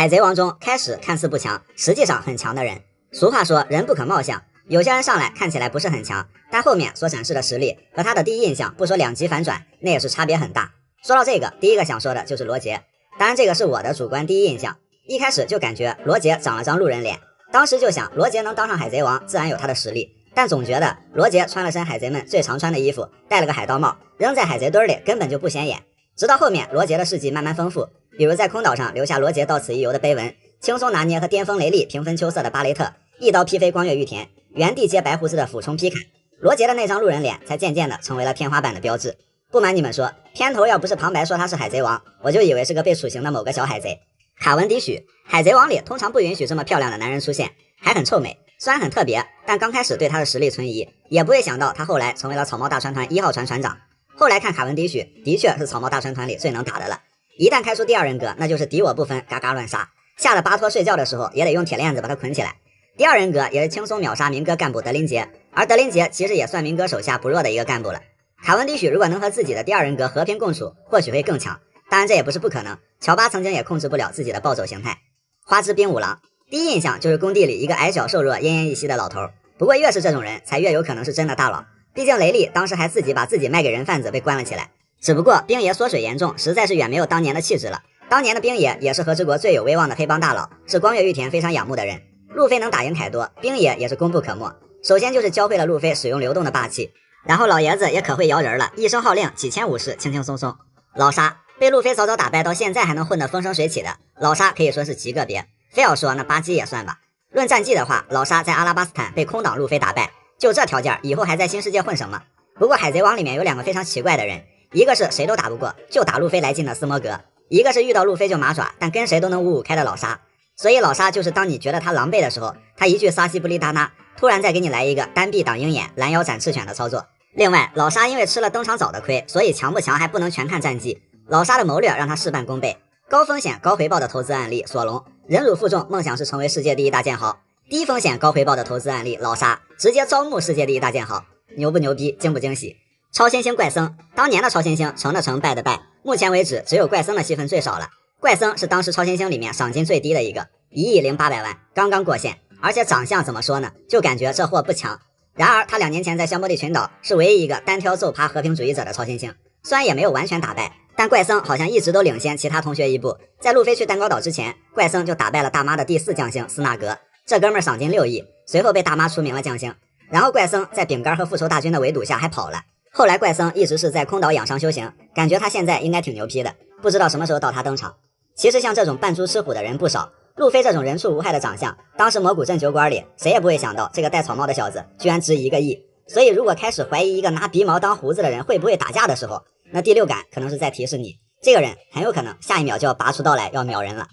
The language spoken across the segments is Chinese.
海贼王中开始看似不强，实际上很强的人。俗话说人不可貌相，有些人上来看起来不是很强，但后面所展示的实力和他的第一印象不说两极反转，那也是差别很大。说到这个，第一个想说的就是罗杰，当然这个是我的主观第一印象，一开始就感觉罗杰长了张路人脸，当时就想罗杰能当上海贼王自然有他的实力，但总觉得罗杰穿了身海贼们最常穿的衣服，戴了个海盗帽，扔在海贼堆里根本就不显眼。直到后面罗杰的事迹慢慢丰富，比如在空岛上留下罗杰到此一游的碑文，轻松拿捏和巅峰雷利平分秋色的巴雷特，一刀劈飞光月玉田，原地接白胡子的俯冲劈砍，罗杰的那张路人脸才渐渐的成为了天花板的标志。不瞒你们说，片头要不是旁白说他是海贼王，我就以为是个被处刑的某个小海贼。卡文迪许，海贼王里通常不允许这么漂亮的男人出现，还很臭美，虽然很特别，但刚开始对他的实力存疑，也不会想到他后来成为了草帽大船团1号船船长。后来看卡文迪许的确是草帽大船团里最能打的了，一旦开出第二人格，那就是敌我不分，嘎嘎乱杀，吓得巴托睡觉的时候也得用铁链子把他捆起来。第二人格也是轻松秒杀明哥干部德林杰，而德林杰其实也算明哥手下不弱的一个干部了。卡文迪许如果能和自己的第二人格和平共处，或许会更强，当然这也不是不可能，乔巴曾经也控制不了自己的暴走形态。花之冰五郎，第一印象就是工地里一个矮小瘦弱奄奄一息的老头，不过越是这种人才越有可能是真的大佬，毕竟雷利当时还自己把自己卖给人贩子被关了起来，只不过冰爷缩水严重，实在是远没有当年的气质了。当年的冰爷也是和之国最有威望的黑帮大佬，是光月玉田非常仰慕的人。路飞能打赢凯多，冰爷也是功不可没，首先就是教会了路飞使用流动的霸气，然后老爷子也可会摇人了，一声号令几千武士轻轻松松。老沙被路飞早早打败，到现在还能混得风生水起的，老沙可以说是极个别，非要说那巴基也算吧。论战绩的话，老沙在阿拉巴斯坦被空岛路飞打败，就这条件以后还在新世界混什么？不过海贼王里面有两个非常奇怪的人，一个是谁都打不过就打路飞来劲的斯摩格，一个是遇到路飞就麻爪但跟谁都能五五开的老沙。所以老沙就是当你觉得他狼狈的时候，他一句撒西布利达那，突然再给你来一个单臂挡鹰眼拦腰斩赤犬的操作。另外老沙因为吃了登场早的亏，所以强不强还不能全看战绩，老沙的谋略让他事半功倍。高风险高回报的投资案例索隆，忍辱负重，梦想是成为世界第一大剑豪。低风险高回报的投资案例老沙，直接招募世界第一大剑豪，牛不牛逼，惊不惊喜。超新星怪僧，当年的超新星成的成，败的败，目前为止只有怪僧的戏份最少了。怪僧是当时超新星里面赏金最低的一个，1.08亿，刚刚过线，而且长相怎么说呢，就感觉这货不强。然而他2年前在香波利群岛是唯一一个单挑揍趴和平主义者的超新星，虽然也没有完全打败，但怪僧好像一直都领先其他同学一步。在路飞去蛋糕岛之前，怪僧就打败了大妈的第4将星斯纳格，这哥们赏金6亿，随后被大妈除名了将星。然后怪僧在饼干和复仇大军的围堵下还跑了。后来怪僧一直是在空岛养伤修行，感觉他现在应该挺牛批的，不知道什么时候到他登场。其实像这种扮猪吃虎的人不少，路飞这种人畜无害的长相，当时魔古镇酒馆里谁也不会想到这个戴草帽的小子居然值1个亿。所以如果开始怀疑一个拿鼻毛当胡子的人会不会打架的时候，那第6感可能是在提示你，这个人很有可能下一秒就要拔出刀来要秒人了。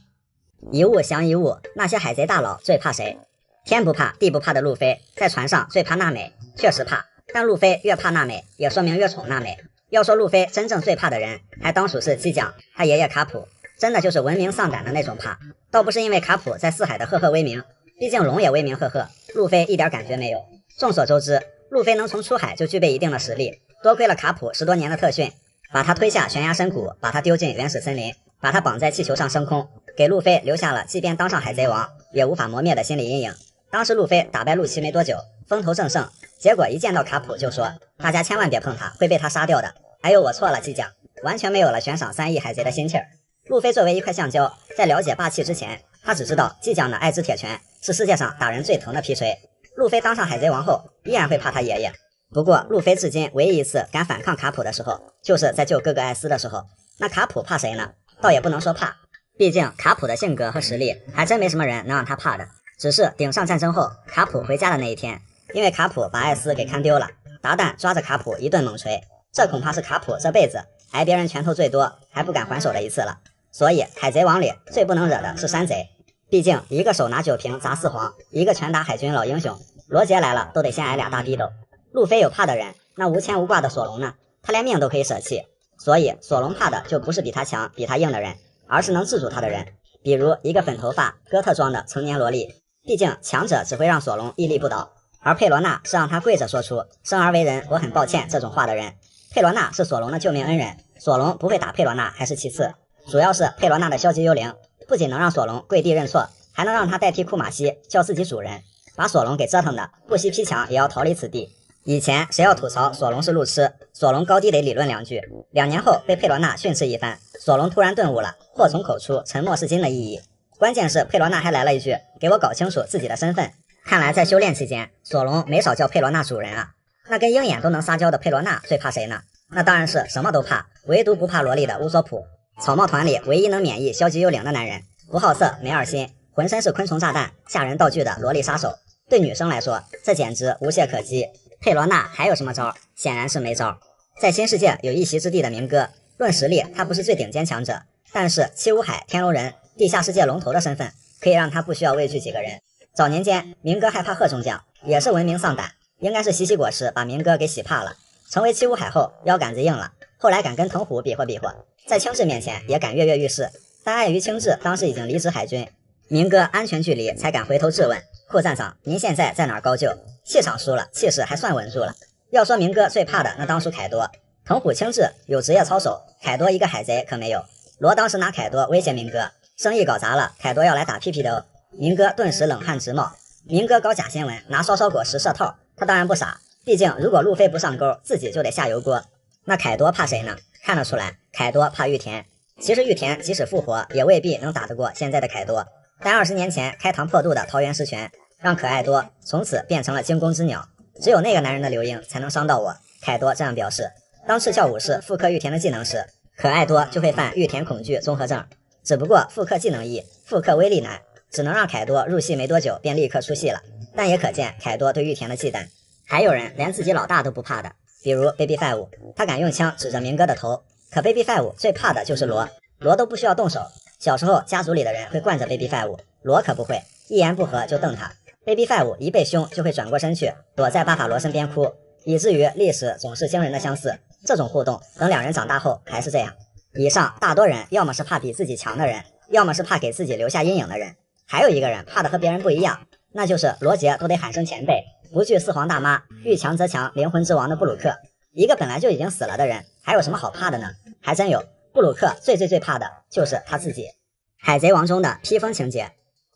一物降一物，那些海贼大佬最怕谁？天不怕地不怕的路飞，在船上最怕娜美，确实怕，但路飞越怕娜美也说明越宠娜美。要说路飞真正最怕的人，还当属是机长他爷爷卡普，真的就是闻名丧胆的那种怕，倒不是因为卡普在四海的赫赫威名，毕竟龙也威名赫赫，路飞一点感觉没有。众所周知，路飞能从出海就具备一定的实力，多亏了卡普10多年的特训，把他推下悬崖深谷，把他丢进原始森林，把他绑在气球上升空，给路飞留下了即便当上海贼王也无法磨灭的心理阴影。当时路飞打败陆琪没多久，风头正盛，结果一见到卡普就说大家千万别碰他，会被他杀掉的。哎呦我错了机长，完全没有了悬赏3亿海贼的心气儿。路飞作为一块橡胶，在了解霸气之前，他只知道机长的爱之铁拳是世界上打人最疼的劈锤。路飞当上海贼王后，依然会怕他爷爷。不过路飞至今唯一一次敢反抗卡普的时候，就是在救哥哥艾斯的时候。那卡普怕谁呢？倒也不能说怕，毕竟卡普的性格和实力还真没什么人能让他怕的。只是顶上战争后，卡普回家的那一天，因为卡普把艾斯给看丢了，达旦抓着卡普一顿猛锤，这恐怕是卡普这辈子挨别人拳头最多还不敢还手的一次了。所以海贼王里最不能惹的是山贼，毕竟一个手拿酒瓶砸四皇，一个拳打海军老英雄，罗杰来了都得先挨俩大逼斗。路飞有怕的人，那无牵无挂的索隆呢？他连命都可以舍弃，所以索隆怕的就不是比他强比他硬的人，而是能制住他的人，比如一个粉头发哥特装的成年萝莉。毕竟强者只会让索隆屹立不倒，而佩罗娜是让他跪着说出生而为人我很抱歉这种话的人。佩罗娜是索隆的救命恩人，索隆不会打佩罗娜还是其次，主要是佩罗娜的消极幽灵不仅能让索隆跪地认错，还能让他代替库马西叫自己主人，把索隆给折腾的不惜劈墙也要逃离此地。以前谁要吐槽索隆是路痴，索隆高低得理论两句。2年后被佩罗娜训斥一番，索隆突然顿悟了祸从口出，沉默是金的意义。关键是佩罗娜还来了一句，给我搞清楚自己的身份。看来在修炼期间，索隆没少叫佩罗娜主人啊。那跟鹰眼都能撒娇的佩罗娜最怕谁呢？那当然是什么都怕，唯独不怕萝莉的乌索普。草帽团里唯一能免疫消极幽灵的男人，不好色没二心，浑身是昆虫炸弹吓人道具的萝莉杀手。对女生来说，这简直无懈可击。佩罗娜还有什么招？显然是没招。在新世界有一席之地的明哥，论实力他不是最顶尖强者，但是七武海天龙人地下世界龙头的身份可以让他不需要畏惧几个人。早年间明哥害怕贺中将，也是闻名丧胆，应该是洗洗果实把明哥给洗怕了。成为七武海后腰杆子硬了，后来敢跟藤虎比划比划，在青雉面前也敢跃跃欲试，但碍于青雉当时已经离职海军，明哥安全距离才敢回头质问库站长，您现在在哪儿高就？气场输了，气势还算稳住了。要说明哥最怕的那当属凯多，藤虎青雉有职业操守，凯多一个海贼可没有。罗当时拿凯多威胁明哥，生意搞砸了，凯多要来打屁屁的哦。明哥顿时冷汗直冒。明哥搞假新闻，拿烧烧果实射套，他当然不傻，毕竟如果路飞不上钩，自己就得下油锅。那凯多怕谁呢？看得出来，凯多怕玉田。其实玉田即使复活，也未必能打得过现在的凯多。但20年前开膛破肚的桃园石泉，让可爱多从此变成了惊弓之鸟。只有那个男人的流萤才能伤到我。凯多这样表示。当赤鞘武士复刻玉田的技能时，可爱多就会犯玉田恐惧综合症。只不过复刻技能易，复刻威力难，只能让凯多入戏没多久便立刻出戏了。但也可见凯多对玉田的忌惮。还有人连自己老大都不怕的，比如 Baby Five， 他敢用枪指着明哥的头。可 Baby Five 最怕的就是罗，罗都不需要动手。小时候家族里的人会惯着 Baby Five， 罗可不会，一言不合就瞪他。Baby Five 一被凶就会转过身去，躲在巴法罗身边哭，以至于历史总是惊人的相似。这种互动等两人长大后还是这样。以上大多人要么是怕比自己强的人，要么是怕给自己留下阴影的人，还有一个人怕的和别人不一样，那就是罗杰都得喊声前辈，不惧四皇大妈，遇强则强，灵魂之王的布鲁克。一个本来就已经死了的人，还有什么好怕的呢？还真有，布鲁克最怕的就是他自己。海贼王中的披风情节，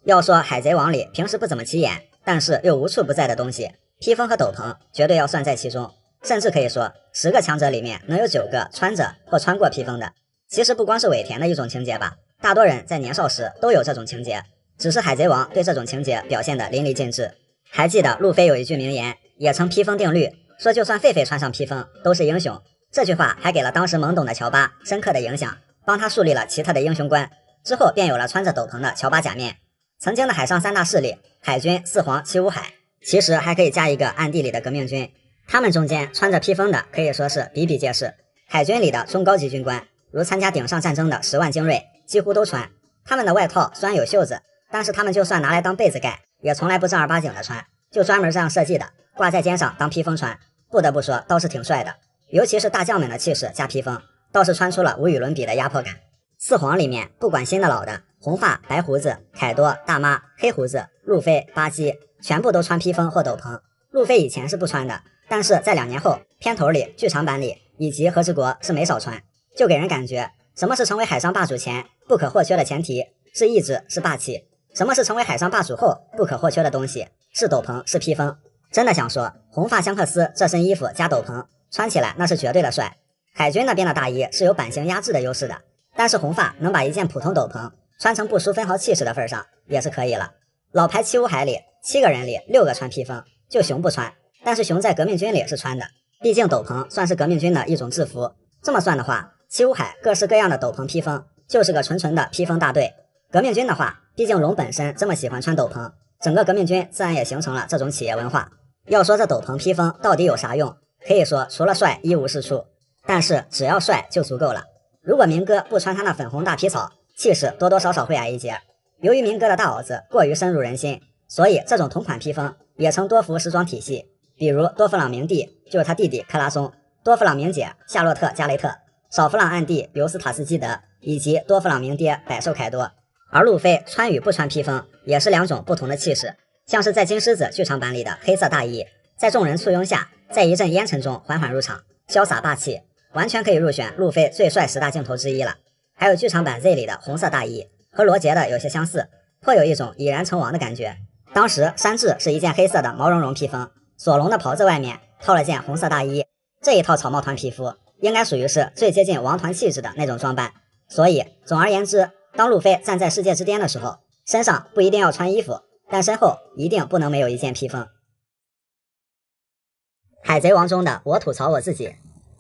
要说海贼王里平时不怎么起眼，但是又无处不在的东西，披风和斗篷绝对要算在其中。甚至可以说10个强者里面能有9个穿着或穿过披风的。其实不光是尾田的一种情节吧，大多人在年少时都有这种情节，只是海贼王对这种情节表现得淋漓尽致。还记得路飞有一句名言，也称披风定律，说就算狒狒穿上披风都是英雄。这句话还给了当时懵懂的乔巴深刻的影响，帮他树立了奇特的英雄观。之后便有了穿着斗篷的乔巴假面。曾经的海上3大势力海军、四皇、七武海，其实还可以加一个暗地里的革命军，他们中间穿着披风的可以说是比比皆是。海军里的中高级军官，如参加顶上战争的10万精锐，几乎都穿。他们的外套虽然有袖子，但是他们就算拿来当被子盖，也从来不正儿八经的穿，就专门这样设计的，挂在肩上当披风穿。不得不说，倒是挺帅的，尤其是大将们的气势加披风，倒是穿出了无与伦比的压迫感。四皇里面不管新的老的，红发、白胡子、凯多、大妈、黑胡子、路飞、巴基，全部都穿披风或斗篷。路飞以前是不穿的，但是在2年后片头里、剧场版里以及和之国是没少穿，就给人感觉什么是成为海上霸主前不可或缺的前提，是意志，是霸气；什么是成为海上霸主后不可或缺的东西，是斗篷，是披风。真的想说，红发香克斯这身衣服加斗篷穿起来那是绝对的帅。海军那边的大衣是有版型压制的优势的，但是红发能把一件普通斗篷穿成不输分毫气势的份上也是可以了。老牌七武海里7个人里6个穿披风，就熊不穿，但是熊在革命军里是穿的，毕竟斗篷算是革命军的一种制服。这么算的话，七武海各式各样的斗篷披风就是个纯纯的披风大队。革命军的话，毕竟龙本身这么喜欢穿斗篷，整个革命军自然也形成了这种企业文化。要说这斗篷披风到底有啥用，可以说除了帅一无是处，但是只要帅就足够了。如果明哥不穿他那粉红大皮草，气势多多少少会矮一截。由于明哥的大袄子过于深入人心，所以这种同款披风也称多弗时装体系。比如多弗朗明帝就是他弟弟克拉松，多弗朗明姐夏洛特加雷特，少弗朗暗弟尤斯塔斯基德，以及多弗朗明爹百兽凯多。而路飞穿与不穿披风也是2种不同的气势，像是在金狮子剧场版里的黑色大衣，在众人簇拥下，在一阵烟尘中缓缓入场，潇洒霸气，完全可以入选路飞最帅10大镜头之一了。还有剧场版 Z 里的红色大衣，和罗杰的有些相似，颇有一种已然成王的感觉。当时山治是一件黑色的毛茸茸披风，索隆的袍子外面套了件红色大衣，这一套草帽团皮肤应该属于是最接近王团气质的那种装扮。所以总而言之，当路飞站在世界之巅的时候，身上不一定要穿衣服，但身后一定不能没有一件披风。海贼王中的我吐槽我自己，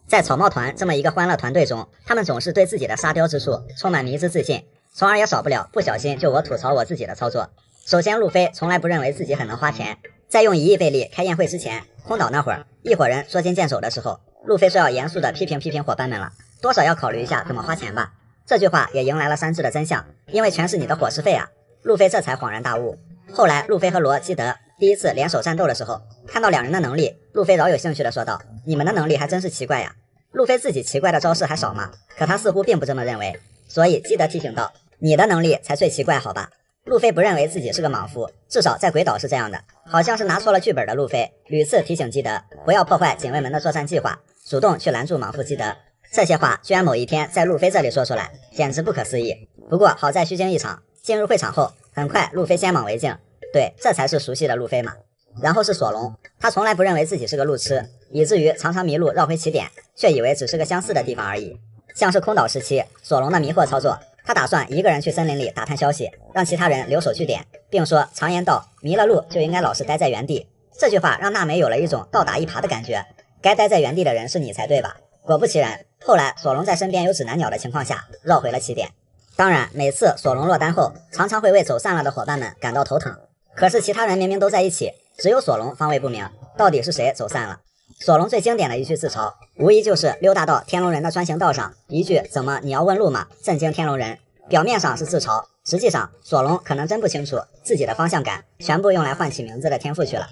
在草帽团这么一个欢乐团队中，他们总是对自己的沙雕之处充满迷之自信，从而也少不了不小心就我吐槽我自己的操作。首先，路飞从来不认为自己很能花钱，在用1亿贝利开宴会之前，空岛那会儿一伙人捉襟见肘的时候，路飞说要严肃地批评伙伴们了，多少要考虑一下怎么花钱吧。这句话也迎来了山治的真相，因为全是你的伙食费啊。路飞这才恍然大悟。后来路飞和罗基德第一次联手战斗的时候，看到两人的能力，路飞饶有兴趣地说道：“你们的能力还真是奇怪呀。”路飞自己奇怪的招式还少吗？可他似乎并不这么认为，所以基德提醒道：“你的能力才最奇怪，好吧？”路飞不认为自己是个莽夫，至少在鬼岛是这样的。好像是拿错了剧本的路飞屡次提醒基德不要破坏警卫们的作战计划，主动去拦住莽夫基德。这些话居然某一天在路飞这里说出来，简直不可思议。不过好在虚惊一场，进入会场后，很快路飞先猛为敬。对，这才是熟悉的路飞嘛。然后是索隆，他从来不认为自己是个路痴，以至于常常迷路绕回起点，却以为只是个相似的地方而已。像是空岛时期索隆的迷惑操作，他打算一个人去森林里打探消息，让其他人留守据点，并说常言道迷了路就应该老实待在原地。这句话让娜美有了一种倒打一耙的感觉，该待在原地的人是你才对吧？果不其然，后来索隆在身边有指南鸟的情况下绕回了起点。当然每次索隆落单后，常常会为走散了的伙伴们感到头疼，可是其他人明明都在一起，只有索隆方位不明，到底是谁走散了？索隆最经典的一句自嘲，无疑就是溜达到天龙人的专行道上，一句怎么你要问路吗？震惊天龙人。表面上是自嘲，实际上索隆可能真不清楚自己的方向感全部用来换起名字的天赋去了。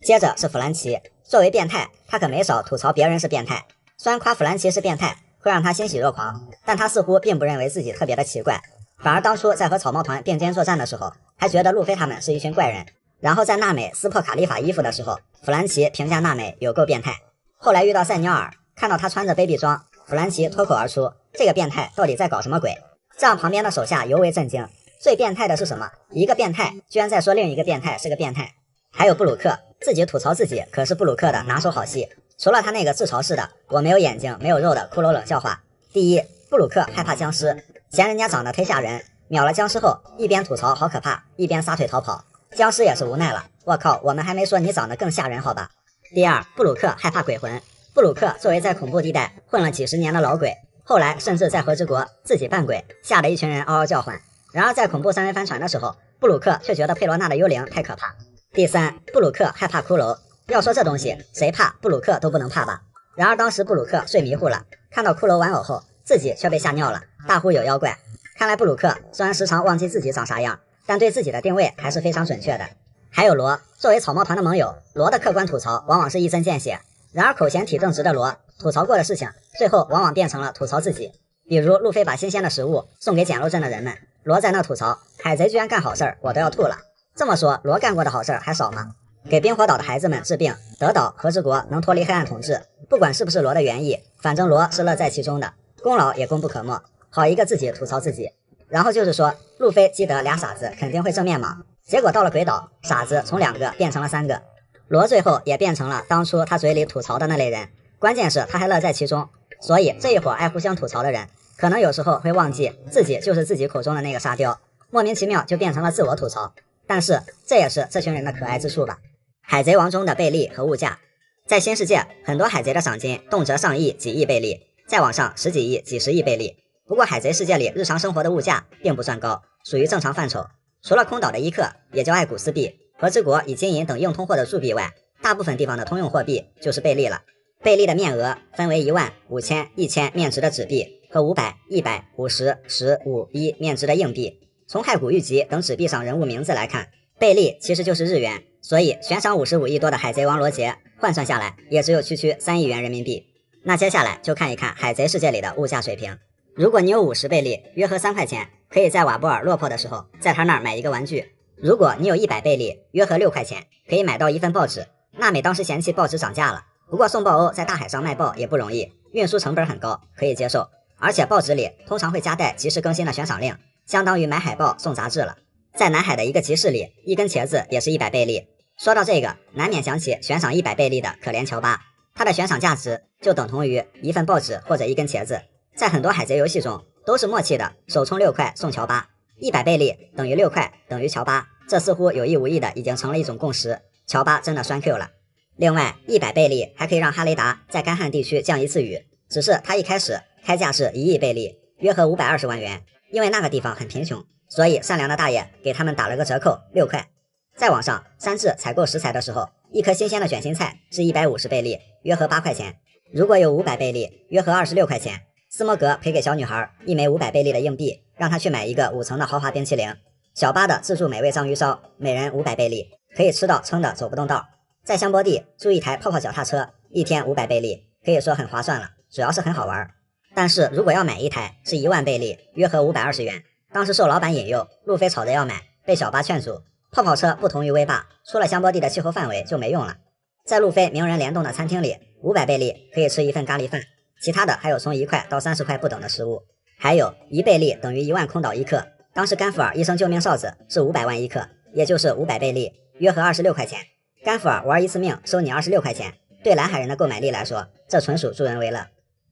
接着是弗兰奇，作为变态，他可没少吐槽别人是变态。虽然夸弗兰奇是变态会让他欣喜若狂，但他似乎并不认为自己特别的奇怪，反而当初在和草帽团并肩作战的时候，还觉得路飞他们是一群怪人。然后在娜美撕破卡利法衣服的时候，弗兰奇评价娜美有够变态。后来遇到塞纽尔，看到他穿着 baby 装，弗兰奇脱口而出：“这个变态到底在搞什么鬼？”这让旁边的手下尤为震惊。最变态的是什么？一个变态居然在说另一个变态是个变态。还有布鲁克，自己吐槽自己可是布鲁克的拿手好戏。除了他那个自嘲式的我没有眼睛没有肉的骷髅冷笑话。第一，布鲁克害怕僵尸，嫌人家长得忒吓人，秒了僵尸后一边吐槽好可怕，一边撒腿逃跑。僵尸也是无奈了，我靠，我们还没说你长得更吓人好吧。第二，布鲁克害怕鬼魂。布鲁克作为在恐怖地带混了几十年的老鬼，后来甚至在和之国自己扮鬼，吓得一群人嗷嗷叫唤。然而在恐怖三人帆船的时候，布鲁克却觉得佩罗娜的幽灵太可怕。第三，布鲁克害怕骷髅。要说这东西谁怕，布鲁克都不能怕吧。然而当时布鲁克睡迷糊了，看到骷髅玩偶后，自己却被吓尿了，大呼有妖怪。看来布鲁克虽然时常忘记自己长啥样，但对自己的定位还是非常准确的。还有罗，作为草帽团的盟友，罗的客观吐槽往往是一针见血，然而口嫌体正直的罗吐槽过的事情，最后往往变成了吐槽自己。比如路飞把新鲜的食物送给简陋镇的人们，罗在那吐槽海贼居然干好事儿，我都要吐了。这么说罗干过的好事儿还少吗？给冰火岛的孩子们治病，德岛和之国能脱离黑暗统治，不管是不是罗的原意，反正罗是乐在其中的，功劳也功不可没。好一个自己吐槽自己。然后就是说路飞基德俩傻子肯定会正面莽，结果到了鬼岛，傻子从2个变成了3个，罗最后也变成了当初他嘴里吐槽的那类人，关键是他还乐在其中。所以这一伙爱互相吐槽的人，可能有时候会忘记自己就是自己口中的那个沙雕，莫名其妙就变成了自我吐槽。但是这也是这群人的可爱之处吧。海贼王中的贝利和物价，在新世界很多海贼的赏金动辄上亿几亿贝利，再往上10几亿几十亿贝利。不过海贼世界里日常生活的物价并不算高，属于正常范畴。除了空岛的伊克也叫艾古斯币和之国以金银等硬通货的铸币外，大部分地方的通用货币就是贝利了。贝利的面额分为1万、5000、1000面值的纸币和500、100、50、10、5、1面值的硬币。从骸骨玉吉等纸币上人物名字来看，贝利其实就是日元，所以悬赏55亿多的海贼王罗杰换算下来也只有区3亿元人民币。那接下来就看一看海贼世界里的物价水平。如果你有50贝利，约合3块钱，可以在瓦波尔落魄的时候在他那儿买一个玩具。如果你有100贝利，约合6块钱，可以买到一份报纸。娜美当时嫌弃报纸涨价了，不过送报欧在大海上卖报也不容易，运输成本很高，可以接受。而且报纸里通常会夹带及时更新的悬赏令，相当于买海报送杂志了。在南海的一个集市里，一根茄子也是100贝利。说到这个，难免想起悬赏100贝利的可怜乔巴，它的悬赏价值就等同于一份报纸或者一根茄子。在很多海贼游戏中都是默契的，首充6块送乔巴，100贝利等于6块等于乔巴，这似乎有意无意的已经成了一种共识。乔巴真的酸 Q 了。另外，100贝利还可以让哈雷达在干旱地区降一次雨，只是他一开始开价是1亿贝利，约合520万元，因为那个地方很贫穷，所以善良的大爷给他们打了个折扣，6块。再往上，山治采购食材的时候，一颗新鲜的卷心菜是150贝利，约合8块钱。如果有500贝利，约合26块钱。斯摩格赔给小女孩一枚500贝利的硬币，让她去买一个5层的豪华冰淇淋。小巴的自助美味章鱼烧，每人500贝利，可以吃到撑的走不动道。在香波地租一台泡泡脚踏车，一天500贝利，可以说很划算了，主要是很好玩。但是如果要买一台，是1万贝利，约合520元。当时受老板引诱，路飞吵着要买，被小巴劝阻。泡泡车不同于威霸，出了香波地的气候范围就没用了。在路飞名人联动的餐厅里，500贝利可以吃一份咖喱饭，其他的还有从1块到30块不等的食物。还有1贝利等于1万空岛1克，当时甘福尔一声救命哨子是500万1克，也就是500贝利，约合26块钱。甘福尔玩一次命收你26块钱，对蓝海人的购买力来说，这纯属助人为乐。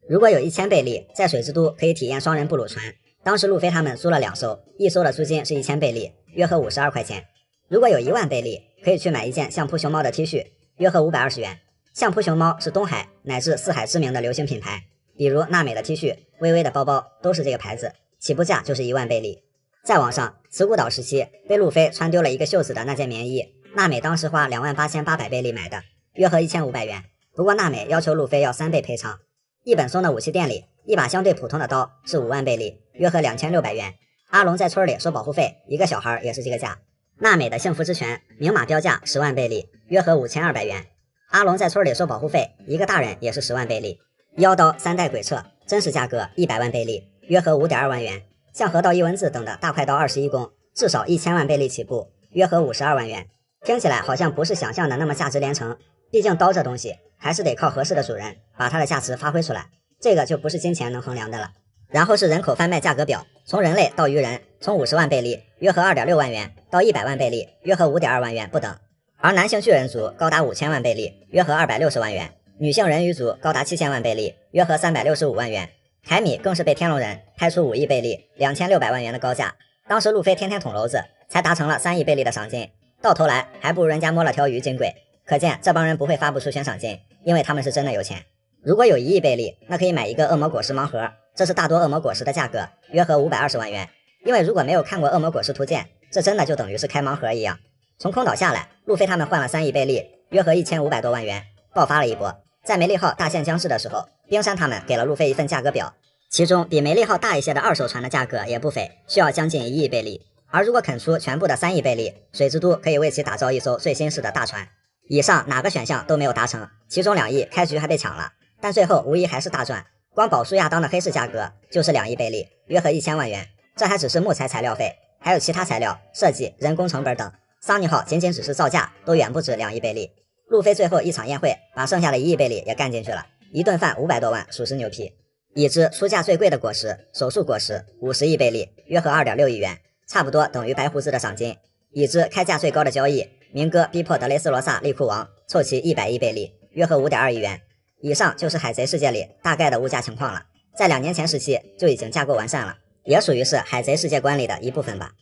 如果有1000贝利，在水之都可以体验双人布鲁船，当时路飞他们租了2艘，一艘的租金是1000贝利，约合52块钱。如果有1万贝利，可以去买一件相扑熊猫的 T 恤，约合520元。相扑熊猫是东海乃至四海知名的流行品牌，比如娜美的 T 恤、微微的包包都是这个牌子，起步价就是1万贝利。再往上，慈古岛时期被路飞穿丢了一个袖子的那件棉衣，娜美当时花28800贝利买的，约合1500元。不过娜美要求路飞要3倍赔偿。一本松的武器店里，一把相对普通的刀是5万贝利，约合2600元。阿龙在村里收保护费，一个小孩也是这个价。娜美的幸福之泉明码标价10万贝利，约合5200元。阿龙在村里收保护费，一个大人也是10万贝利。妖刀3代鬼彻真实价格100万贝利，约合5.2万元。像河道一文字等的大快刀21弓，至少1000万贝利起步，约合52万元。听起来好像不是想象的那么价值连城，毕竟刀这东西还是得靠合适的主人把它的价值发挥出来，这个就不是金钱能衡量的了。然后是人口贩卖价格表，从人类到鱼人，从50万贝利，约合2.6万元，到100万贝利，约合5.2万元不等。而男性巨人族高达5000万贝利，约合260万元；女性人鱼族高达7000万贝利，约合365万元。凯米更是被天龙人开出5亿贝利，2600万元的高价。当时路飞天天捅娄子，才达成了3亿贝利的赏金，到头来还不如人家摸了条鱼金贵。可见这帮人不会发不出悬赏金，因为他们是真的有钱。如果有1亿贝利，那可以买一个恶魔果实盲盒，这是大多恶魔果实的价格，约合520万元。因为如果没有看过恶魔果实图鉴，这真的就等于是开盲盒一样。从空岛下来，路飞他们换了3亿贝利，约合1500多万元，爆发了一波。在梅利号大限将至的时候，冰山他们给了路飞一份价格表，其中比梅利号大一些的二手船的价格也不菲，需要将近1亿贝利。而如果肯出全部的3亿贝利，水之都可以为其打造一艘最新式的大船。以上哪个选项都没有达成，其中2亿开局还被抢了，但最后无疑还是大赚。光宝舒亚当的黑市价格就是2亿贝利，约合1000万元。这还只是木材材料费，还有其他材料、设计、人工成本等。桑尼号仅仅只是造价都远不止2亿贝利。路飞最后一场宴会把剩下的1亿贝利也干进去了，一顿饭500多万，属实牛皮。已知出价最贵的果实手术果实50亿贝利，约合2.6亿元，差不多等于白胡子的赏金。已知开价最高的交易，明哥逼迫德雷斯罗萨利库王凑齐100亿贝利，约合5.2亿元。以上就是海贼世界里大概的物价情况了，在2年前时期就已经架构完善了，也属于是海贼世界观里的一部分吧。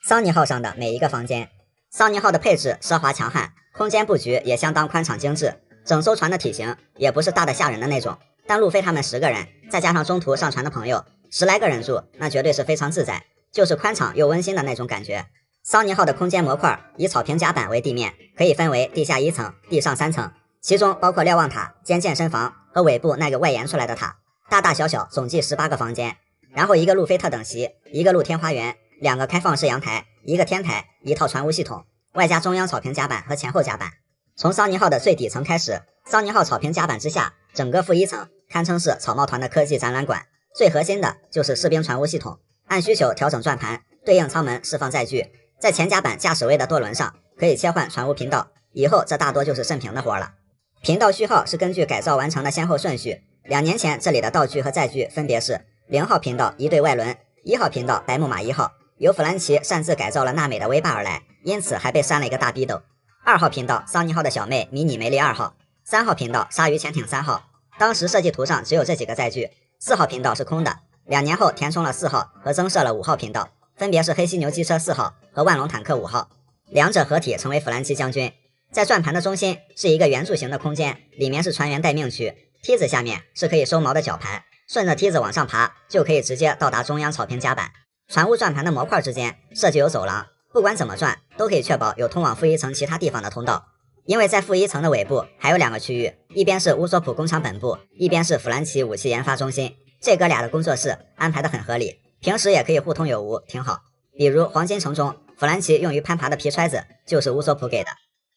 桑尼号上的每一个房间，桑尼号的配置奢华强悍，空间布局也相当宽敞精致，整艘船的体型也不是大的吓人的那种，但路飞他们10个人，再加上中途上船的朋友，10来个人住，那绝对是非常自在，就是宽敞又温馨的那种感觉。桑尼号的空间模块以草坪甲板为地面，可以分为地下1层、地上3层，其中包括瞭望塔、兼健身房和尾部那个外延出来的塔，大大小小总计18个房间，然后一个路飞特等席，一个露天花园，2个开放式阳台，一个天台，一套船坞系统，外加中央草坪甲板和前后甲板。从桑尼号的最底层开始，桑尼号草坪甲板之下，整个负1层堪称是草帽团的科技展览馆，最核心的就是士兵船坞系统，按需求调整转盘，对应舱门释放载具，在前甲板驾驶位的舵轮上可以切换船坞频道，以后这大多就是慎平的活了。频道序号是根据改造完成的先后顺序，2年前这里的道具和载具分别是0号频道一对外轮1号频道白木马1号由弗兰奇擅自改造了娜美的威霸而来，因此还被扇了一个大逼斗。2号频道桑尼号的小妹迷你梅丽2号，3号频道鲨鱼潜艇3号，当时设计图上只有这几个载具。4号频道是空的，2年后填充了4号和增设了5号频道，分别是黑犀牛机车4号和万龙坦克5号，两者合体成为弗兰奇将军。在转盘的中心是一个圆柱形的空间，里面是船员待命区，梯子下面是可以收锚的绞盘，顺着梯子往上爬就可以直接到达中央草坪甲板。船坞转盘的模块之间设计有走廊，不管怎么转都可以确保有通往负一层其他地方的通道。因为在负一层的尾部还有2个区域，一边是乌索普工厂本部，一边是弗兰奇武器研发中心，这哥俩的工作室安排得很合理，平时也可以互通有无，挺好。比如黄金城中弗兰奇用于攀爬的皮揣子就是乌索普给的。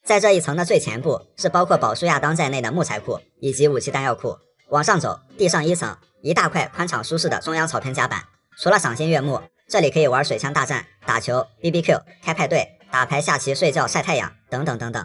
在这一层的最前部是包括保舒亚当在内的木材库以及武器弹药库，往上走，地上1层一大块宽敞舒适的中央草坪甲板，除了赏心悦目，这里可以玩水枪大战、打球、BBQ、开派对、打牌、下棋、睡觉、晒太阳等等等等。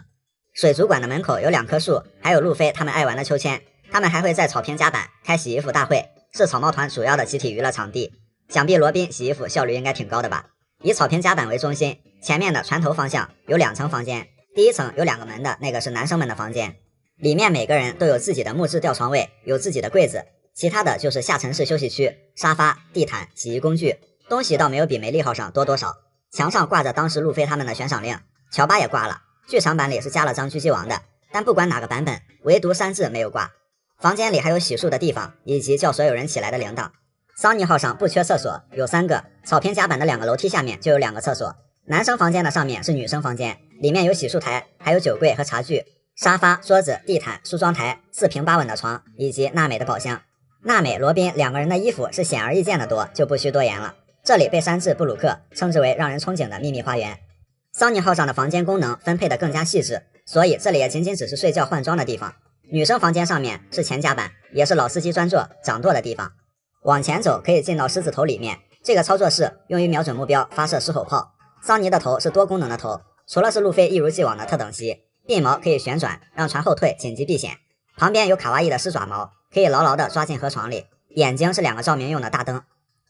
水族馆的门口有2棵树，还有路飞他们爱玩的秋千，他们还会在草坪甲板开洗衣服大会，是草帽团主要的集体娱乐场地。想必罗宾洗衣服效率应该挺高的吧。以草坪甲板为中心，前面的船头方向有2层房间，第1层有2个门的那个是男生们的房间，里面每个人都有自己的木质吊床位，有自己的柜子，其他的就是下沉式休息区，沙发、地毯、洗衣工具，东西倒没有比梅丽号上多多少。墙上挂着当时路飞他们的悬赏令，乔巴也挂了，剧场版里是加了张狙击王的，但不管哪个版本，唯独山治没有挂。房间里还有洗漱的地方，以及叫所有人起来的铃铛。桑尼号上不缺厕所，有3个，草坪甲板的2个楼梯下面就有2个厕所。男生房间的上面是女生房间，里面有洗漱台，还有酒柜和茶具，沙发、桌子、地毯、梳妆台，4平8稳的床，以及娜美的宝箱。娜美、罗宾2个人的衣服是显而易见的多，就不需多言了。这里被山治布鲁克称之为让人憧憬的秘密花园。桑尼号上的房间功能分配得更加细致，所以这里也仅仅只是睡觉换装的地方。女生房间上面是前甲板，也是老司机专座掌舵的地方。往前走可以进到狮子头里面，这个操作室用于瞄准目标发射狮吼炮。桑尼的头是多功能的头，除了是路飞一如既往的特等级，鬓毛可以旋转让船后退紧急避险，旁边有卡哇伊的狮爪毛，可以牢牢地抓进河床里，眼睛是2个照明用的大灯。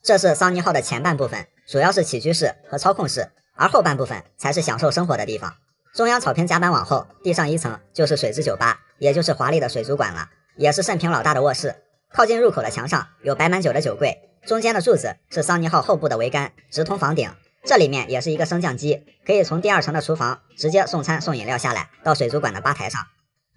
这是桑尼号的前半部分，主要是起居室和操控室，而后半部分才是享受生活的地方。中央草坪甲板往后，地上1层就是水之酒吧，也就是华丽的水族馆了，也是盛平老大的卧室。靠近入口的墙上有摆满酒的酒柜，中间的柱子是桑尼号后部的桅杆，直通房顶。这里面也是一个升降机，可以从第2层的厨房直接送餐送饮料下来到水族馆的吧台上。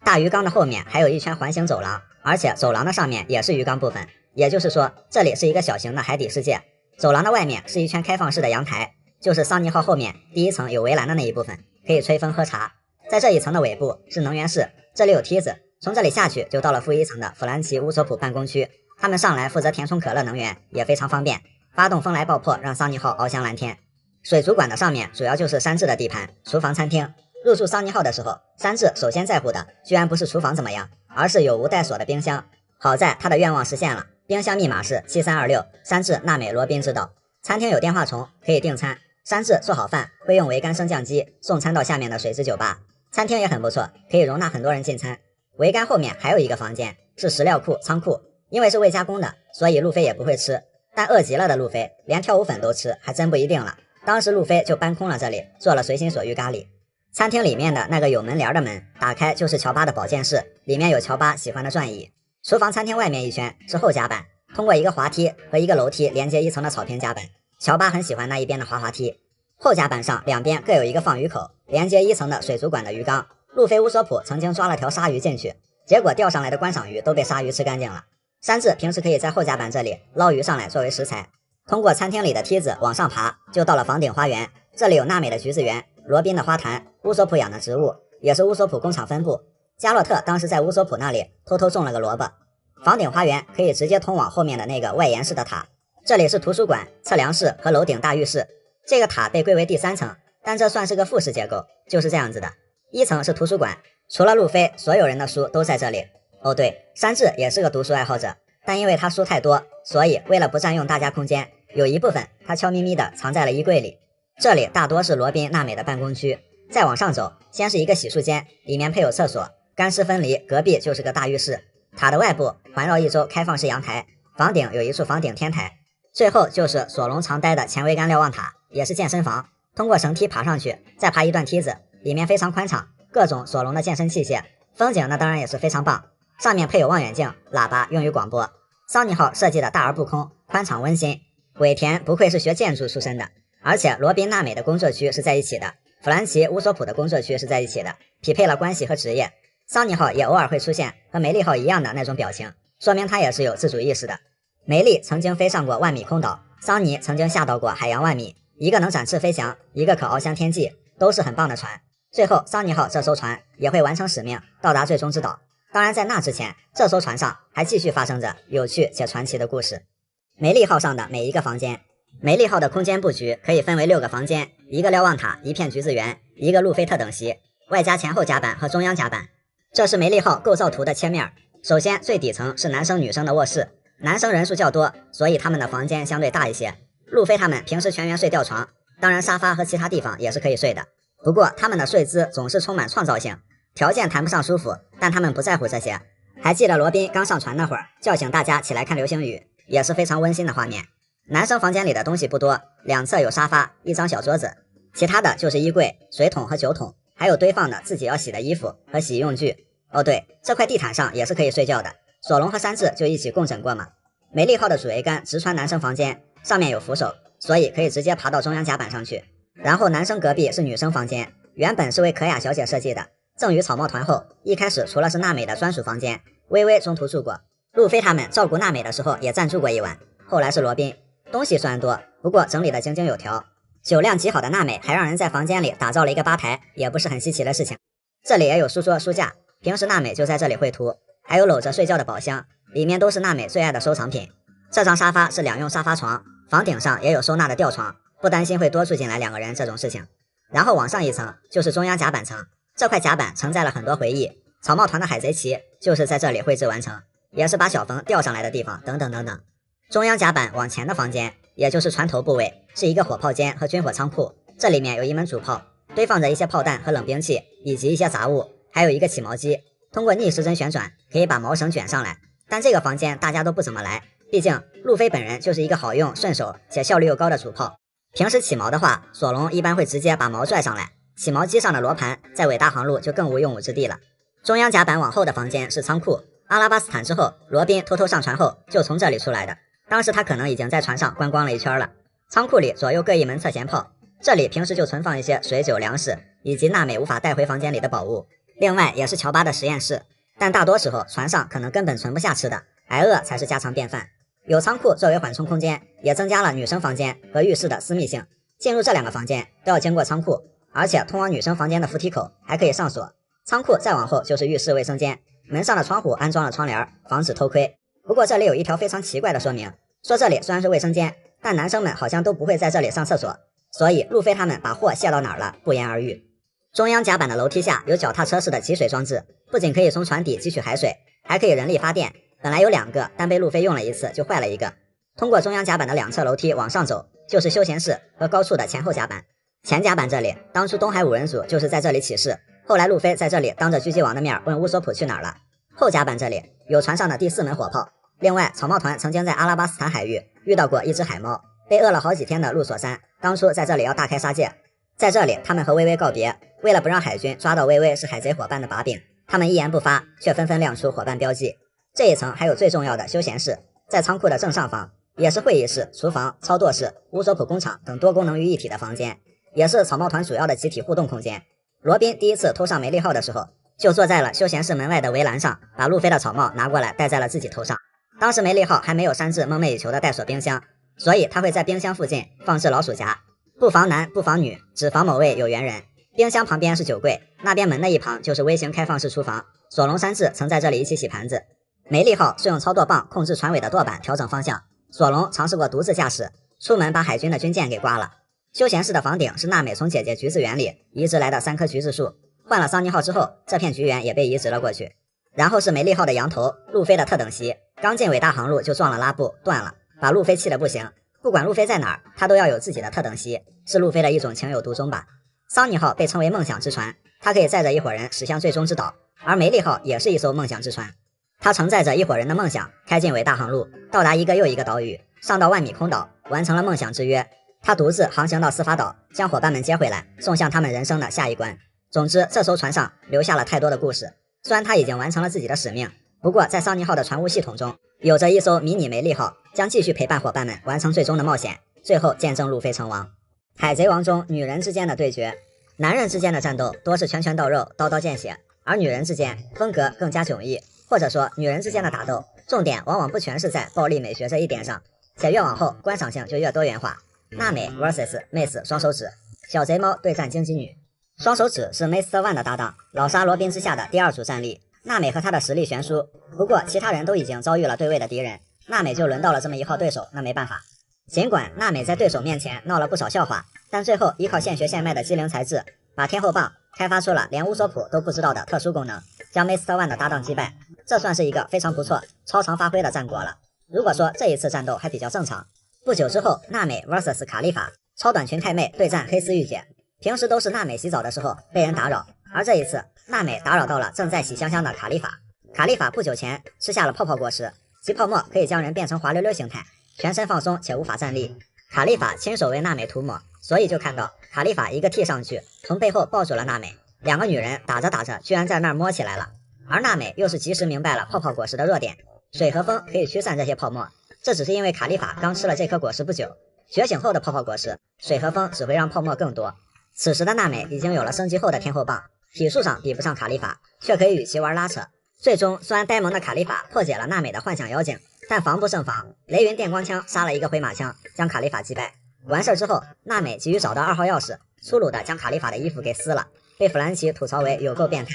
大鱼缸的后面还有一圈环形走廊，而且走廊的上面也是鱼缸部分，也就是说这里是一个小型的海底世界。走廊的外面是一圈开放式的阳台，就是桑尼号后面第1层有围栏的那一部分，可以吹风喝茶。在这一层的尾部是能源室，这里有梯子，从这里下去就到了负1层的弗兰奇乌索普办公区，他们上来负责填充可乐能源，也非常方便，发动风来爆破让桑尼号翱翔蓝天。水族馆的上面主要就是山治的地盘，厨房、餐厅。入住桑尼号的时候，山治首先在乎的居然不是厨房怎么样，而是有无带锁的冰箱。好在他的愿望实现了，冰箱密码是7326，山治、娜美、罗宾知道。餐厅有电话虫，可以订餐。山治做好饭会用桅杆升降机送餐到下面的水之酒吧。餐厅也很不错，可以容纳很多人进餐。桅杆后面还有一个房间，是食料库、仓库，因为是未加工的，所以路飞也不会吃。但饿极了的路飞连跳舞粉都吃，还真不一定了。当时路飞就搬空了这里，做了随心所欲咖喱。餐厅里面的那个有门帘的门打开就是乔巴的保健室，里面有乔巴喜欢的转椅。厨房餐厅外面一圈是后甲板，通过一个滑梯和一个楼梯连接1层的草坪甲板，乔巴很喜欢那一边的滑滑梯。后甲板上2边各有一个放鱼口，连接1层的水族馆的鱼缸。路飞乌索普曾经抓了条鲨鱼进去，结果钓上来的观赏鱼都被鲨鱼吃干净了。山治平时可以在后甲板这里捞鱼上来作为食材。通过餐厅里的梯子往上爬，就到了房顶花园。这里有娜美的橘子园、罗宾的花坛、乌索普养的植物，也是乌索普工厂分部。加洛特当时在乌索普那里偷偷种了个萝卜。房顶花园可以直接通往后面的那个外延式的塔。这里是图书馆、测量室和楼顶大浴室。这个塔被归为第3层，但这算是个复式结构，就是这样子的。1层是图书馆，除了路飞，所有人的书都在这里。哦对，山治也是个读书爱好者，但因为他书太多，所以为了不占用大家空间，有一部分他悄咪咪地藏在了衣柜里。这里大多是罗宾、娜美的办公区。再往上走，先是一个洗漱间，里面配有厕所，干湿分离，隔壁就是个大浴室。塔的外部环绕一周开放式阳台，房顶有一处房顶天台。最后就是索隆常待的前桅杆瞭望塔，也是健身房，通过绳梯爬上去，再爬一段梯子，里面非常宽敞，各种索隆的健身器械，风景那当然也是非常棒，上面配有望远镜、喇叭用于广播。桑尼号设计的大而不空，宽敞温馨。尾田不愧是学建筑出身的，而且罗宾娜美的工作区是在一起的，弗兰奇乌索普的工作区是在一起的，匹配了关系和职业。桑尼号也偶尔会出现和梅丽号一样的那种表情，说明他也是有自主意识的。梅丽曾经飞上过万米空岛，桑尼曾经下到过海洋万米，一个能展翅飞翔，一个可翱翔天际，都是很棒的船。最后桑尼号这艘船也会完成使命，到达最终之岛。当然在那之前，这艘船上还继续发生着有趣且传奇的故事。梅丽号上的每一个房间，梅丽号的空间布局可以分为6个房间，一个瞭望塔，一片橘子园，一个路飞特等席，外加前后甲板和中央甲板。这是梅丽号构造图的切面。首先最底层是男生女生的卧室，男生人数较多，所以他们的房间相对大一些。路飞他们平时全员睡吊床，当然沙发和其他地方也是可以睡的，不过他们的睡姿总是充满创造性，条件谈不上舒服，但他们不在乎这些。还记得罗宾刚上船那会儿叫醒大家起来看流星雨，也是非常温馨的画面。男生房间里的东西不多，两侧有沙发，一张小桌子，其他的就是衣柜、水桶和酒桶，还有堆放的自己要洗的衣服和洗浴用具。哦对，这块地毯上也是可以睡觉的，索隆和山治就一起共枕过嘛。梅丽号的主桅杆直穿男生房间，上面有扶手，所以可以直接爬到中央甲板上去。然后男生隔壁是女生房间，原本是为可雅小姐设计的，赠予草帽团后，一开始除了是娜美的专属房间，微微中途住过，路飞他们照顾娜美的时候也暂住过一晚，后来是罗宾。东西虽然多，不过整理的井井有条。酒量极好的娜美还让人在房间里打造了一个吧台，也不是很稀奇的事情。这里也有书桌书架，平时娜美就在这里绘图，还有搂着睡觉的宝箱，里面都是娜美最爱的收藏品。这张沙发是2用沙发床，房顶上也有收纳的吊床，不担心会多住进来2个人这种事情。然后往上一层就是中央甲板层，这块甲板承载了很多回忆，草帽团的海贼旗就是在这里绘制完成，也是把小冯吊上来的地方，等等等等。中央甲板往前的房间，也就是船头部位，是一个火炮间和军火仓库，这里面有一门主炮，堆放着一些炮弹和冷兵器，以及一些杂物，还有一个起锚机，通过逆时针旋转可以把锚绳卷上来。但这个房间大家都不怎么来，毕竟路飞本人就是一个好用、顺手且效率又高的主炮。平时起锚的话，索隆一般会直接把锚拽上来，起锚机上的罗盘在伟大航路就更无用武之地了。中央甲板往后的房间是仓库，阿拉巴斯坦之后，罗宾偷偷上船后就从这里出来的，当时他可能已经在船上观光了一圈了。仓库里左右各一门侧舷炮，这里平时就存放一些水酒粮食以及娜美无法带回房间里的宝物，另外也是乔巴的实验室，但大多时候船上可能根本存不下吃的，挨饿才是家常便饭。有仓库作为缓冲空间，也增加了女生房间和浴室的私密性，进入这2个房间都要经过仓库，而且通往女生房间的扶梯口还可以上锁。仓库再往后就是浴室卫生间，门上的窗户安装了窗帘，防止偷窥。不过这里有一条非常奇怪的说明，说这里虽然是卫生间，但男生们好像都不会在这里上厕所，所以路飞他们把货卸到哪儿了不言而喻。中央甲板的楼梯下有脚踏车式的集水装置，不仅可以从船底汲取海水，还可以人力发电，本来有2个，但被路飞用了一次就坏了一个。通过中央甲板的2侧楼梯往上走，就是休闲室和高处的前后甲板。前甲板这里，当初东海5人组就是在这里起事，后来路飞在这里当着狙击王的面问乌索普去哪儿了。后甲板这里有船上的第4门火炮，另外草帽团曾经在阿拉巴斯坦海域遇到过一只海猫，被饿了好几天的陆索山当初在这里要大开杀戒，在这里他们和薇薇告别，为了不让海军抓到薇薇是海贼伙伴的把柄，他们一言不发，却纷纷亮出伙伴标记。这一层还有最重要的休闲室，在仓库的正上方，也是会议室、厨房、操作室、乌索普工厂等多功能于一体的房间，也是草帽团主要的集体互动空间。罗宾第一次偷上梅丽号的时候，就坐在了休闲室门外的围栏上，把路飞的草帽拿过来戴在了自己头上。当时梅丽号还没有山治梦寐以求的带锁冰箱，所以他会在冰箱附近放置老鼠夹，不防男不防女，只防某位有缘人。冰箱旁边是酒柜，那边门的一旁就是微型开放式厨房，索隆山治曾在这里一起洗盘子。梅丽号是用操作棒控制船尾的舵板调整方向，索隆尝试过独自驾驶，出门把海军的军舰给刮了。休闲室的房顶是娜美从姐姐橘子园里移植来的3棵橘子树，换了桑尼号之后，这片橘园也被移植了过去。然后是梅丽号的羊头，路飞的特等席，刚进伟大航路就撞了拉布断了，把路飞气得不行，不管路飞在哪儿，他都要有自己的特等席，是路飞的一种情有独钟吧。桑尼号被称为梦想之船，它可以载着一伙人驶向最终之岛，而梅丽号也是一艘梦想之船，它承载着一伙人的梦想，开进伟大航路，到达一个又一个岛屿，上到万米空岛，完成了梦想之约。他独自航行到司法岛，将伙伴们接回来，送向他们人生的下一关。总之，这艘船上留下了太多的故事。虽然他已经完成了自己的使命，不过在桑尼号的船坞系统中，有着一艘迷你梅利号，将继续陪伴伙伴们完成最终的冒险，最后见证路飞成王。海贼王中女人之间的对决，男人之间的战斗多是拳拳到肉，刀刀见血，而女人之间风格更加迥异，或者说女人之间的打斗重点往往不全是在暴力美学这一点上，且越往后观赏性就越多元化。娜美 vs 妹子双手指，小贼猫对战荆棘女。双手指是 Mr. One 的搭档，老杀罗宾之下的第二组战力。娜美和她的实力悬殊，不过其他人都已经遭遇了对位的敌人，娜美就轮到了这么一号对手，那没办法。尽管娜美在对手面前闹了不少笑话，但最后依靠现学现卖的机灵才智，把天后棒开发出了连乌索普都不知道的特殊功能，将 Mr. One 的搭档击败。这算是一个非常不错、超常发挥的战果了。如果说这一次战斗还比较正常，不久之后，娜美 vs 卡利法，超短裙太妹对战黑丝御姐。平时都是娜美洗澡的时候被人打扰，而这一次娜美打扰到了正在洗香香的卡利法。卡利法不久前吃下了泡泡果实，其泡沫可以将人变成滑溜溜形态，全身放松且无法站立。卡利法亲手为娜美涂抹，所以就看到卡利法一个踢上去，从背后抱住了娜美，两个女人打着打着居然在那儿摸起来了。而娜美又是及时明白了泡泡果实的弱点，水和风可以驱散这些泡沫，这只是因为卡利法刚吃了这颗果实不久，觉醒后的泡泡果实，水和风只会让泡沫更多。此时的娜美已经有了升级后的天后棒，体术上比不上卡利法，却可以与其玩拉扯。最终，虽然呆萌的卡利法破解了娜美的幻想妖精，但防不胜防，雷云电光枪杀了一个回马枪，将卡利法击败。完事之后，娜美急于找到2号钥匙，粗鲁的将卡利法的衣服给撕了，被弗兰奇吐槽为有够变态。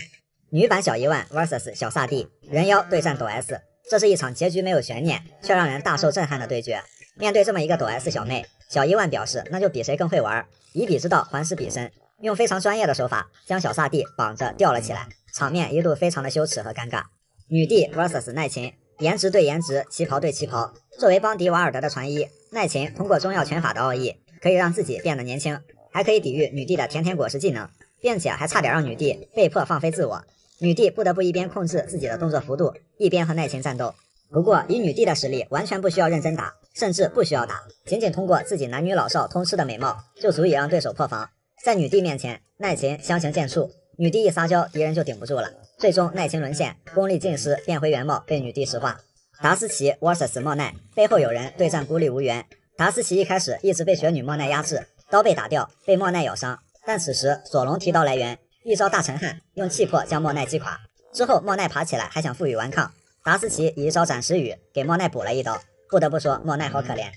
女版小伊万 vs 小萨蒂，人妖对战抖 S， 这是一场结局没有悬念，却让人大受震撼的对决。面对这么一个抖 S 小妹，小伊万表示那就比谁更会玩，以彼之道还施彼身，用非常专业的手法将小萨蒂绑着吊了起来，场面一度非常的羞耻和尴尬。女帝 vs 奈琴，颜值对颜值，旗袍对旗袍。作为邦迪瓦尔德的传医，奈琴通过中药拳法的奥义，可以让自己变得年轻，还可以抵御女帝的甜甜果实技能，并且还差点让女帝被迫放飞自我。女帝不得不一边控制自己的动作幅度，一边和奈琴战斗。不过以女帝的实力，完全不需要认真打，甚至不需要打，仅仅通过自己男女老少通吃的美貌，就足以让对手破防。在女帝面前，奈琴相形见绌，女帝一撒娇，敌人就顶不住了。最终奈琴沦陷，功力尽失，变回原貌，被女帝石化。达斯奇 vs 莫奈，背后有人对战孤立无援。达斯奇一开始一直被雪女莫奈压制，刀被打掉，被莫奈咬伤，但此时索隆提刀来援，一招大沉汗，用气魄将莫奈击垮。之后莫奈爬起来还想负隅顽抗，达斯奇以一招斩石雨给莫奈补了一刀。不得不说莫奈好可怜。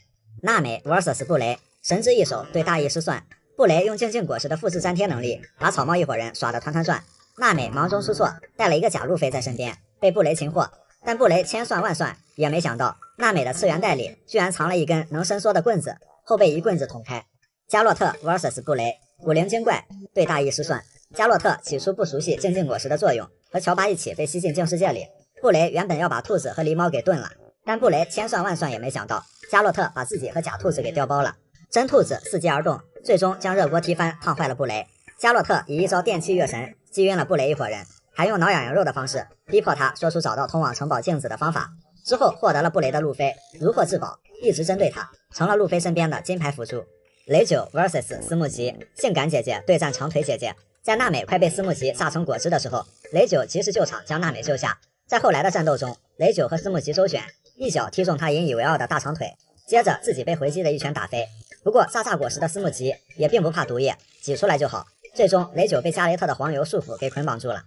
娜美 vs 布雷，神之一手对大意失算。布雷用静静果实的复制粘贴能力，把草帽一伙人耍得团团转。娜美忙中出错，带了一个假路飞在身边，被布雷擒获。但布雷千算万算也没想到，娜美的次元袋里居然藏了一根能伸缩的棍子，后被一棍子捅开。加洛特 vs 布雷，古灵精怪对大意失算。加洛特起初不熟悉静静果实的作用，和乔巴一起被吸进镜世界里。布雷原本要把兔子和狸猫给炖了，但布雷千算万算也没想到，加洛特把自己和假兔子给调包了。真兔子伺机而动，最终将热锅踢翻，烫坏了布雷。加洛特以一招电气月神击晕了布雷一伙人，还用挠痒痒肉的方式逼迫他说出找到通往城堡镜子的方法。之后获得了布雷的路飞，如获至宝，一直针对他，成了路飞身边的金牌辅助。雷九 vs 斯木吉，性感姐姐对战长腿姐姐。在娜美快被斯木吉榨成果汁的时候，雷九及时救场将娜美救下。在后来的战斗中，雷九和斯木吉周旋，一脚踢中他引以为傲的大长腿，接着自己被回击的一拳打飞。不过榨果实的斯木吉也并不怕毒液，挤出来就好。最终雷九被加雷特的黄油束缚给捆绑住了。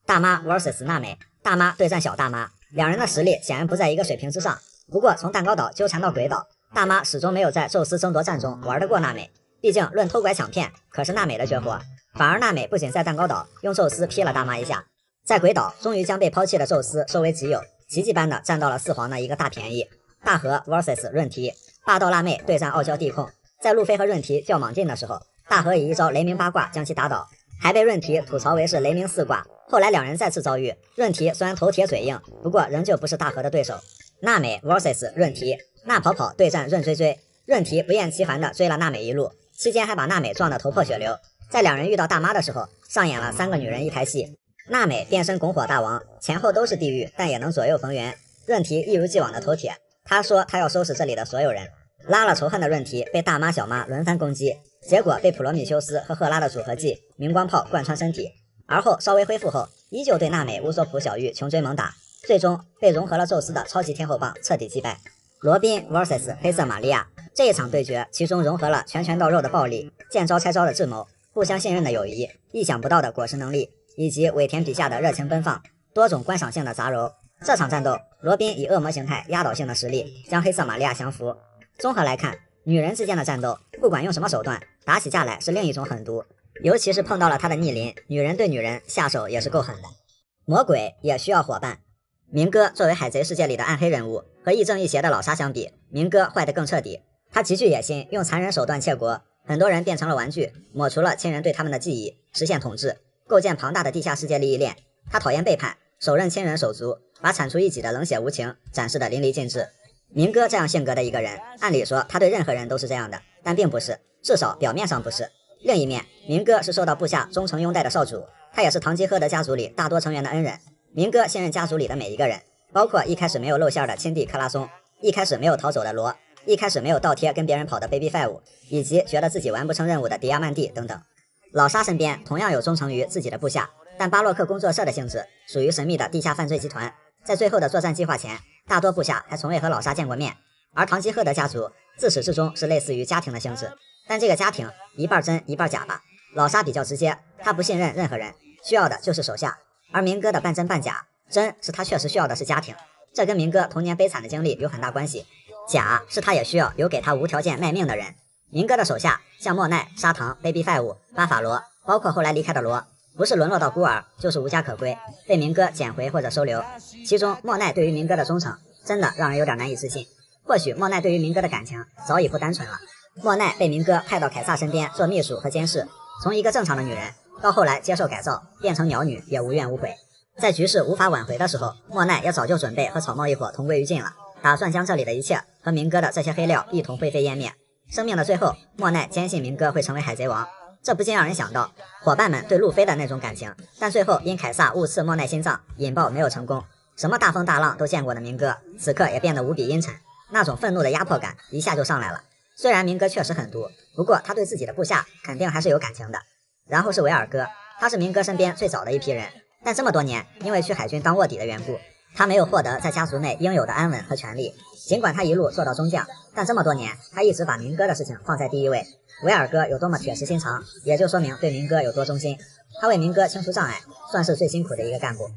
大妈 vs 娜美，大妈对战小大妈，两人的实力显然不在一个水平之上。不过从蛋糕岛纠缠到鬼岛，大妈始终没有在宙斯争夺战中玩得过娜美，毕竟论偷拐抢骗可是娜美的绝活。反而娜美不仅在蛋糕岛用宙斯劈了大妈一下，在鬼岛终于将被抛弃的宙斯收为己有，奇迹般的占到了四皇的一个大便宜。大和 vs 润提，霸道辣妹对战傲娇地控。在路飞和润提较莽劲的时候，大和以一招雷鸣八卦将其打倒，还被润提吐槽为是雷鸣四卦。后来两人再次遭遇，润提虽然头铁嘴硬，不过仍旧不是大和的对手。娜美 vs 润提，娜跑跑对战润追追，润提不厌其烦地追了娜美一路，期间还把娜美撞得头破血流。在两人遇到大妈的时候，上演了三个女人一台戏。娜美变身拱火大王，前后都是地狱，但也能左右逢源。润提一如既往的头铁，他说他要收拾这里的所有人，拉了仇恨的论题被大妈小妈轮番攻击，结果被普罗米修斯和赫拉的组合技明光炮贯穿身体，而后稍微恢复后，依旧对娜美、乌索普、小玉穷追猛打，最终被融合了宙斯的超级天后棒彻底击败。罗宾 vs 黑色玛利亚这一场对决，其中融合了拳拳到肉的暴力、见招拆招的智谋、互相信任的友谊、意想不到的果实能力，以及尾田笔下的热情奔放、多种观赏性的杂糅。这场战斗，罗宾以恶魔形态压倒性的实力将黑色玛利亚降服。综合来看，女人之间的战斗，不管用什么手段，打起架来是另一种狠毒，尤其是碰到了他的逆鳞，女人对女人下手也是够狠的。魔鬼也需要伙伴。明哥作为海贼世界里的暗黑人物，和亦正亦邪的老沙相比，明哥坏得更彻底。他极具野心，用残忍手段窃国，很多人变成了玩具，抹除了亲人对他们的记忆，实现统治，构建庞大的地下世界利益链。他讨厌背叛，手刃亲人手足，把铲除异己的冷血无情展示得淋漓尽致。明哥这样性格的一个人，按理说他对任何人都是这样的，但并不是，至少表面上不是。另一面，明哥是受到部下忠诚拥戴的少主，他也是堂吉诃德家族里大多成员的恩人。明哥信任家族里的每一个人，包括一开始没有露馅的亲弟克拉松，一开始没有逃走的罗，一开始没有倒贴跟别人跑的 Baby Five， 以及觉得自己完不成任务的迪亚曼蒂等等。老沙身边同样有忠诚于自己的部下，但巴洛克工作社的性质属于神秘的地下犯罪集团，在最后的作战计划前，大多部下还从未和老沙见过面。而堂吉诃德家族自始至终是类似于家庭的性质，但这个家庭一半真一半假吧。老沙比较直接，他不信任任何人，需要的就是手下。而明哥的半真半假，真是他确实需要的是家庭，这跟明哥童年悲惨的经历有很大关系。假是他也需要有给他无条件卖命的人。明哥的手下像莫奈、砂糖、Baby Five、巴法罗，包括后来离开的罗，不是沦落到孤儿，就是无家可归，被明哥捡回或者收留。其中莫奈对于明哥的忠诚，真的让人有点难以置信。或许莫奈对于明哥的感情早已不单纯了。莫奈被明哥派到凯撒身边做秘书和监视，从一个正常的女人到后来接受改造变成鸟女，也无怨无悔。在局势无法挽回的时候，莫奈也早就准备和草帽一伙同归于尽了，打算将这里的一切和明哥的这些黑料一同灰飞烟灭。生命的最后，莫奈坚信明哥会成为海贼王，这不禁让人想到伙伴们对路飞的那种感情，但最后因凯撒误刺莫奈心脏引爆没有成功。什么大风大浪都见过的明哥，此刻也变得无比阴沉，那种愤怒的压迫感一下就上来了。虽然明哥确实很毒，不过他对自己的部下肯定还是有感情的。然后是维尔哥，他是明哥身边最早的一批人，但这么多年因为去海军当卧底的缘故，他没有获得在家族内应有的安稳和权利。尽管他一路做到中将，但这么多年他一直把明哥的事情放在第一位。维尔哥有多么铁石心肠，也就说明对明哥有多忠心。他为明哥清除障碍，算是最辛苦的一个干部。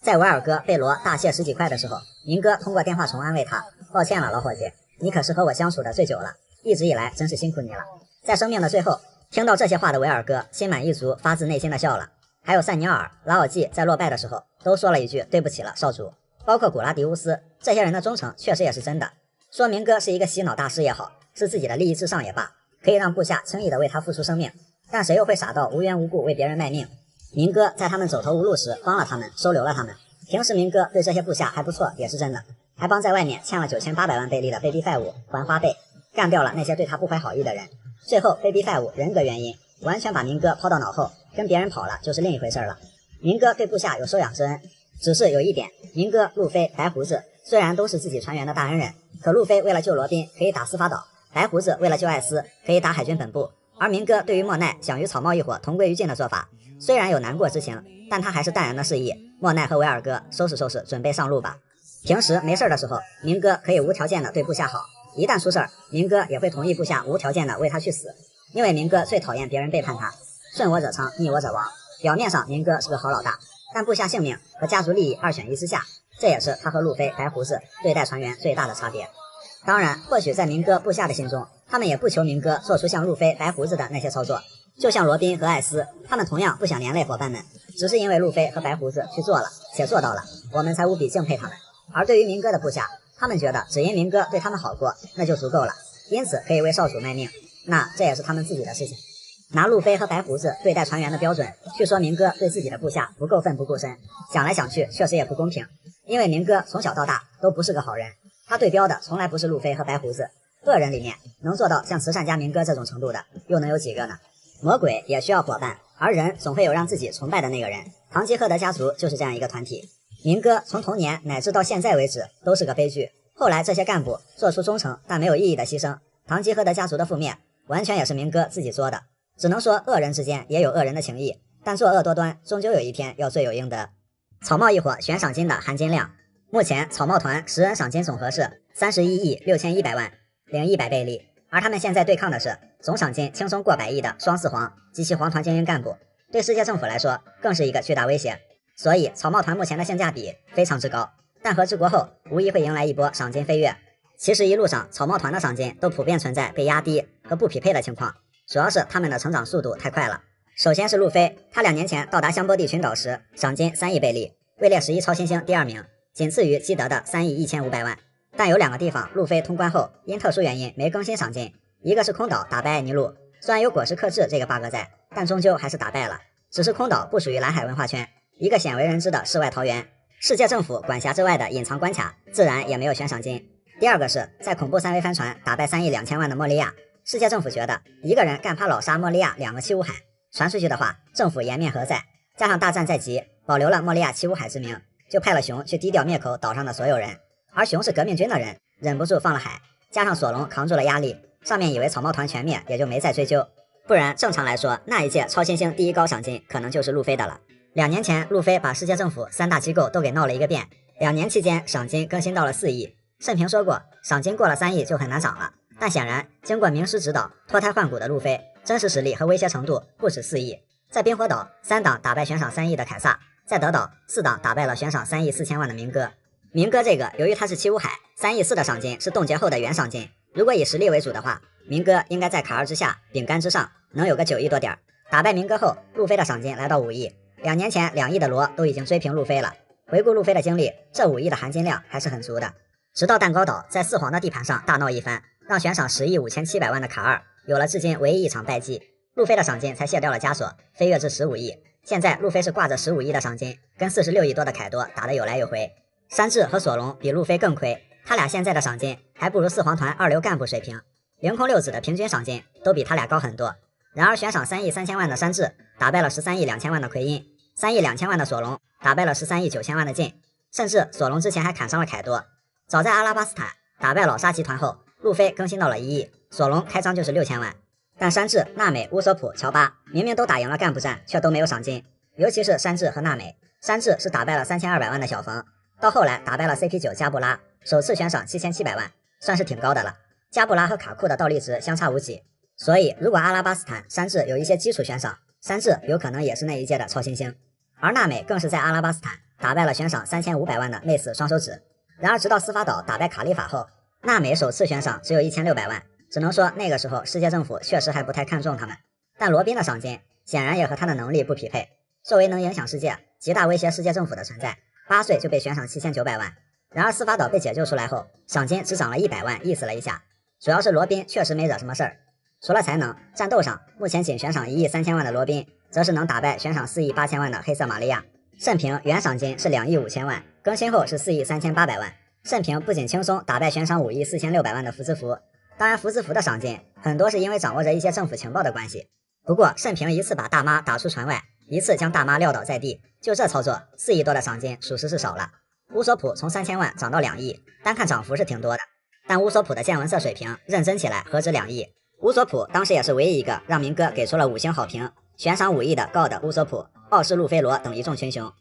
在维尔哥被罗大卸10几块的时候，明哥通过电话虫安慰他，抱歉了老伙计，你可是和我相处的最久了，一直以来真是辛苦你了。在生命的最后，听到这些话的维尔哥心满意足，发自内心的笑了。还有塞尼尔、拉奥季在落败的时候都说了一句对不起了少主，包括古拉迪乌斯，这些人的忠诚确实也是真的。说明哥是一个洗脑大师也好，是自己的利益至上也罢，可以让部下轻易的为他付出生命，但谁又会傻到无缘无故为别人卖命？明哥在他们走投无路时帮了他们，收留了他们。平时明哥对这些部下还不错也是真的，还帮在外面欠了9800万贝利的 Baby Five 还花呗，干掉了那些对他不怀好意的人。最后 Baby Five 人格原因完全把明哥抛到脑后，跟别人跑了就是另一回事了。明哥对部下有收养之恩，只是有一点，明哥、路飞、白胡子虽然都是自己船员的大恩人，可路飞为了救罗宾可以打司法岛，白胡子为了救艾斯可以打海军本部，而明哥对于莫奈想与草帽一伙同归于尽的做法，虽然有难过之情，但他还是淡然的示意莫奈和维尔哥收拾收拾，准备上路吧。平时没事的时候，明哥可以无条件的对部下好，一旦出事儿，明哥也会同意部下无条件的为他去死，因为明哥最讨厌别人背叛他，顺我者昌，逆我者亡。表面上明哥是个好老大，但部下性命和家族利益2选1之下，这也是他和路飞、白胡子对待船员最大的差别。当然，或许在明哥部下的心中，他们也不求明哥做出像路飞、白胡子的那些操作，就像罗宾和艾斯，他们同样不想连累伙伴们，只是因为路飞和白胡子去做了且做到了，我们才无比敬佩他们。而对于明哥的部下，他们觉得只因明哥对他们好过，那就足够了，因此可以为少主卖命，那这也是他们自己的事情。拿路飞和白胡子对待船员的标准去说明哥对自己的部下不够分不顾身，想来想去确实也不公平，因为明哥从小到大都不是个好人，他对标的从来不是路飞和白胡子，恶人里面能做到像慈善家明哥这种程度的又能有几个呢？魔鬼也需要伙伴，而人总会有让自己崇拜的那个人，堂吉诃德家族就是这样一个团体。明哥从童年乃至到现在为止都是个悲剧，后来这些干部做出忠诚但没有意义的牺牲，堂吉诃德家族的覆灭完全也是明哥自己作的。只能说恶人之间也有恶人的情谊，但作恶多端终究有一天要罪有应得。草帽一伙悬赏金的含金量，目前草帽团实恩赏金总和是31亿6100万，领100倍利，而他们现在对抗的是总赏金轻松过百亿的双四皇及其皇团精英干部，对世界政府来说更是一个巨大威胁。所以草帽团目前的性价比非常之高，但和之国后无疑会迎来一波赏金飞跃。其实一路上草帽团的赏金都普遍存在被压低和不匹配的情况，主要是他们的成长速度太快了。首先是路飞，他2年前到达香波地群岛时，赏金3亿贝利，位列11超新星第2名，仅次于基德的3亿1500万。但有2个地方路飞通关后因特殊原因没更新赏金，一个是空岛打败艾尼路，虽然有果实克制这个 bug 在，但终究还是打败了，只是空岛不属于蓝海文化圈，一个鲜为人知的世外桃源，世界政府管辖之外的隐藏关卡，自然也没有悬赏金。第二个是在恐怖3维帆船打败3亿2000万的莫利亚，世界政府觉得一个人干趴老杀莫利亚2个七武海，传出去的话政府颜面何在，加上大战在即，保留了莫利亚七武海之名，就派了熊去低调灭口岛上的所有人，而熊是革命军的人，忍不住放了海，加上索隆扛住了压力，上面以为草帽团全灭，也就没再追究。不然正常来说，那一届超新星第一高赏金可能就是路飞的了。2年前路飞把世界政府3大机构都给闹了一个遍，2年期间赏金更新到了4亿。盛平说过，赏金过了3亿就很难涨了，但显然经过名师指导脱胎换骨的路飞，真实实力和威胁程度不止4亿。在冰火岛3档打败悬赏3亿的凯撒，在德岛4档打败了悬赏3亿4000万的明哥。明哥这个由于他是七武海，3亿4的赏金是冻结后的原赏金，如果以实力为主的话，明哥应该在卡尔之下饼干之上，能有个9亿多点。打败明哥后，路飞的赏金来到5亿，2年前2亿的罗都已经追平路飞了。回顾路飞的经历，这5亿的含金量还是很足的。直到蛋糕岛在四皇的地盘上大闹一番，让悬赏10亿5700万的卡尔有了至今唯一一场败绩，路飞的赏金才卸掉了枷锁，飞跃至15亿。现在路飞是挂着15亿的赏金，跟46亿多的凯多打得有来有回。山治和索隆比路飞更亏，他俩现在的赏金还不如四皇团2流干部水平，凌空六子的平均赏金都比他俩高很多。然而悬赏3亿3000万的山治打败了13亿2000万的奎因，3亿2000万的索隆打败了13亿9000万的晋，甚至索隆之前还砍伤了凯多。早在阿拉巴斯坦打败老沙集团后，路飞更新到了1亿，索隆开张就是6000万。但山治、娜美、乌索普、乔巴明明都打赢了干部战，却都没有赏金，尤其是山治和娜美。山治是打败了3200万的小冯，到后来打败了 CP9 加布拉，首次悬赏7700万，算是挺高的了。加布拉和卡库的倒立值相差无几，所以如果阿拉巴斯坦山治有一些基础悬赏，山治有可能也是那一届的超新星。而娜美更是在阿拉巴斯坦打败了悬赏3500万的妹死双手指。然而直到司法岛打败卡利法后，娜美首次悬赏只有1600万，只能说那个时候世界政府确实还不太看重他们。但罗宾的赏金显然也和他的能力不匹配，作为能影响世界、极大威胁世界政府的存在，8岁就被悬赏7900万。然而司法岛被解救出来后，赏金只涨了100万，意思了一下，主要是罗宾确实没惹什么事儿。除了才能，战斗上目前仅悬赏1亿3000万的罗宾，则是能打败悬赏4亿8000万的黑色玛利亚。盛平原赏金是2亿5000万，更新后是4亿3800万。盛平不仅轻松打败悬赏5亿4600万的福兹福，当然福兹福的赏金很多是因为掌握着一些政府情报的关系。不过盛平一次把大妈打出船外，一次将大妈撂倒在地，就这操作4亿多的赏金属实是少了。乌索普从3000万涨到2亿，单看涨幅是挺多的，但乌索普的见闻色水平认真起来何止2亿。乌索普当时也是唯一一个让明哥给出了5星好评，悬赏5亿的God乌索普、奥氏路飞罗等一众群雄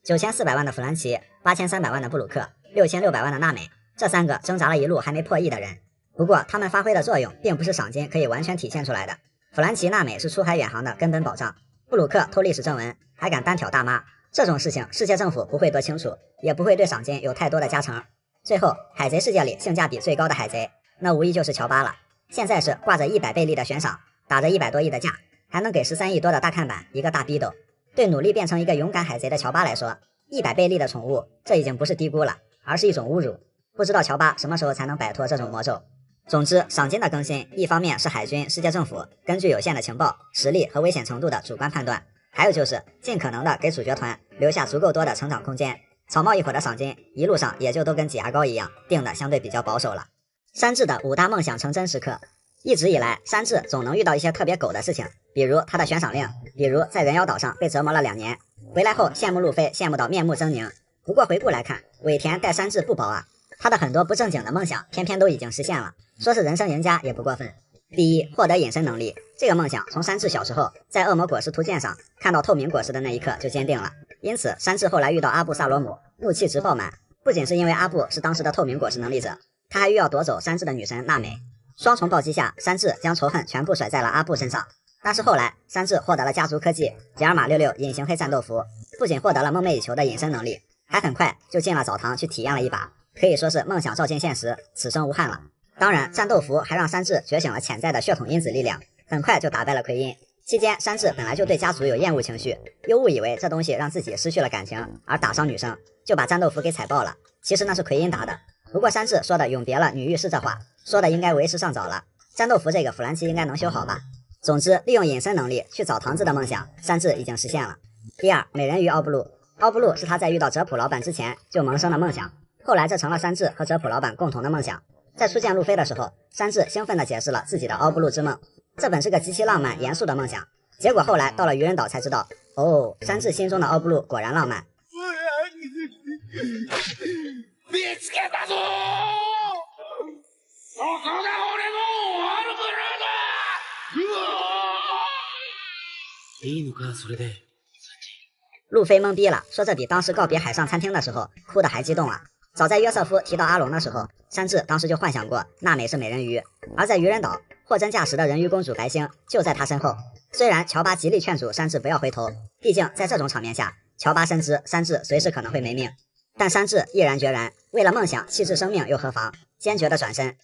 ，9400万的弗兰奇、8300万的布鲁克、6600万的娜美，这3个挣扎了一路还没破亿的人。不过他们发挥的作用并不是赏金可以完全体现出来的。弗兰奇、娜美是出海远航的根本保障，布鲁克偷历史正文，还敢单挑大妈，这种事情世界政府不会多清楚，也不会对赏金有太多的加成。最后海贼世界里性价比最高的海贼，那无疑就是乔巴了。现在是挂着100倍利的悬赏，打着100多亿的价，还能给13亿多的大看板一个大逼斗。对努力变成一个勇敢海贼的乔巴来说，100倍利的宠物，这已经不是低估了，而是一种侮辱。不知道乔巴什么时候才能摆脱这种魔咒。总之，赏金的更新，一方面是海军、世界政府根据有限的情报、实力和危险程度的主观判断，还有就是尽可能的给主角团留下足够多的成长空间。草帽一伙的赏金一路上也就都跟挤牙膏一样，定的相对比较保守了。山治的5大梦想成真时刻，一直以来山治总能遇到一些特别狗的事情，比如他的悬赏令，比如在人妖岛上被折磨了2年，回来后羡慕路飞羡慕到面目狰狞。不过回顾来看，尾田带山治不薄啊，他的很多不正经的梦想偏偏都已经实现了，说是人生赢家也不过分。第一，获得隐身能力，这个梦想从山治小时候在恶魔果实图鉴上看到透明果实的那一刻就坚定了，因此山治后来遇到阿布萨罗姆，怒气值爆满，不仅是因为阿布是当时的透明果实能力者，他还欲要夺走山治的女神娜美。双重暴击下，山治将仇恨全部甩在了阿布身上。但是后来，山治获得了家族科技吉尔玛66隐形黑战斗服，不仅获得了梦寐以求的隐身能力，还很快就进了澡堂去体验了一把，可以说是梦想照进现实，此生无憾了。当然，战斗服还让山治觉醒了潜在的血统因子力量，很快就打败了奎因。期间，山治本来就对家族有厌恶情绪，又误以为这东西让自己失去了感情而打伤女生，就把战斗服给踩爆了。其实那是奎因打的。不过山治说的永别了女浴室这话，说的应该为时尚早了，战斗服这个弗兰奇应该能修好吧。总之，利用隐身能力去澡堂子的梦想，山治已经实现了。第二，美人鱼奥布路。奥布路是他在遇到哲普老板之前就萌生的梦想，后来这成了山治和哲普老板共同的梦想。在初见路飞的时候，山治兴奋地解释了自己的奥布路之梦，这本是个极其浪漫严肃的梦想。结果后来到了愚人岛才知道，哦，山治心中的奥布路果然浪漫。路飞懵逼了，说这比当时告别海上餐厅的时候哭得还激动啊！早在约瑟夫提到阿龙的时候，山治当时就幻想过娜美是美人鱼，而在愚人岛，货真价实的人鱼公主白星就在他身后。虽然乔巴极力劝阻山治不要回头，毕竟在这种场面下，乔巴深知山治随时可能会没命，但山治毅然决然，为了梦想弃置生命又何妨，坚决的转身。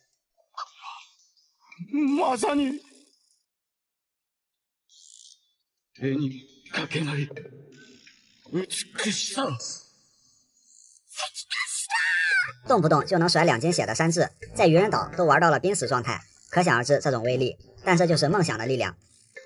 まさに手にかけない美しさ。动不动就能甩2斤血的山治，在愚人岛都玩到了濒死状态，可想而知这种威力。但这就是梦想的力量。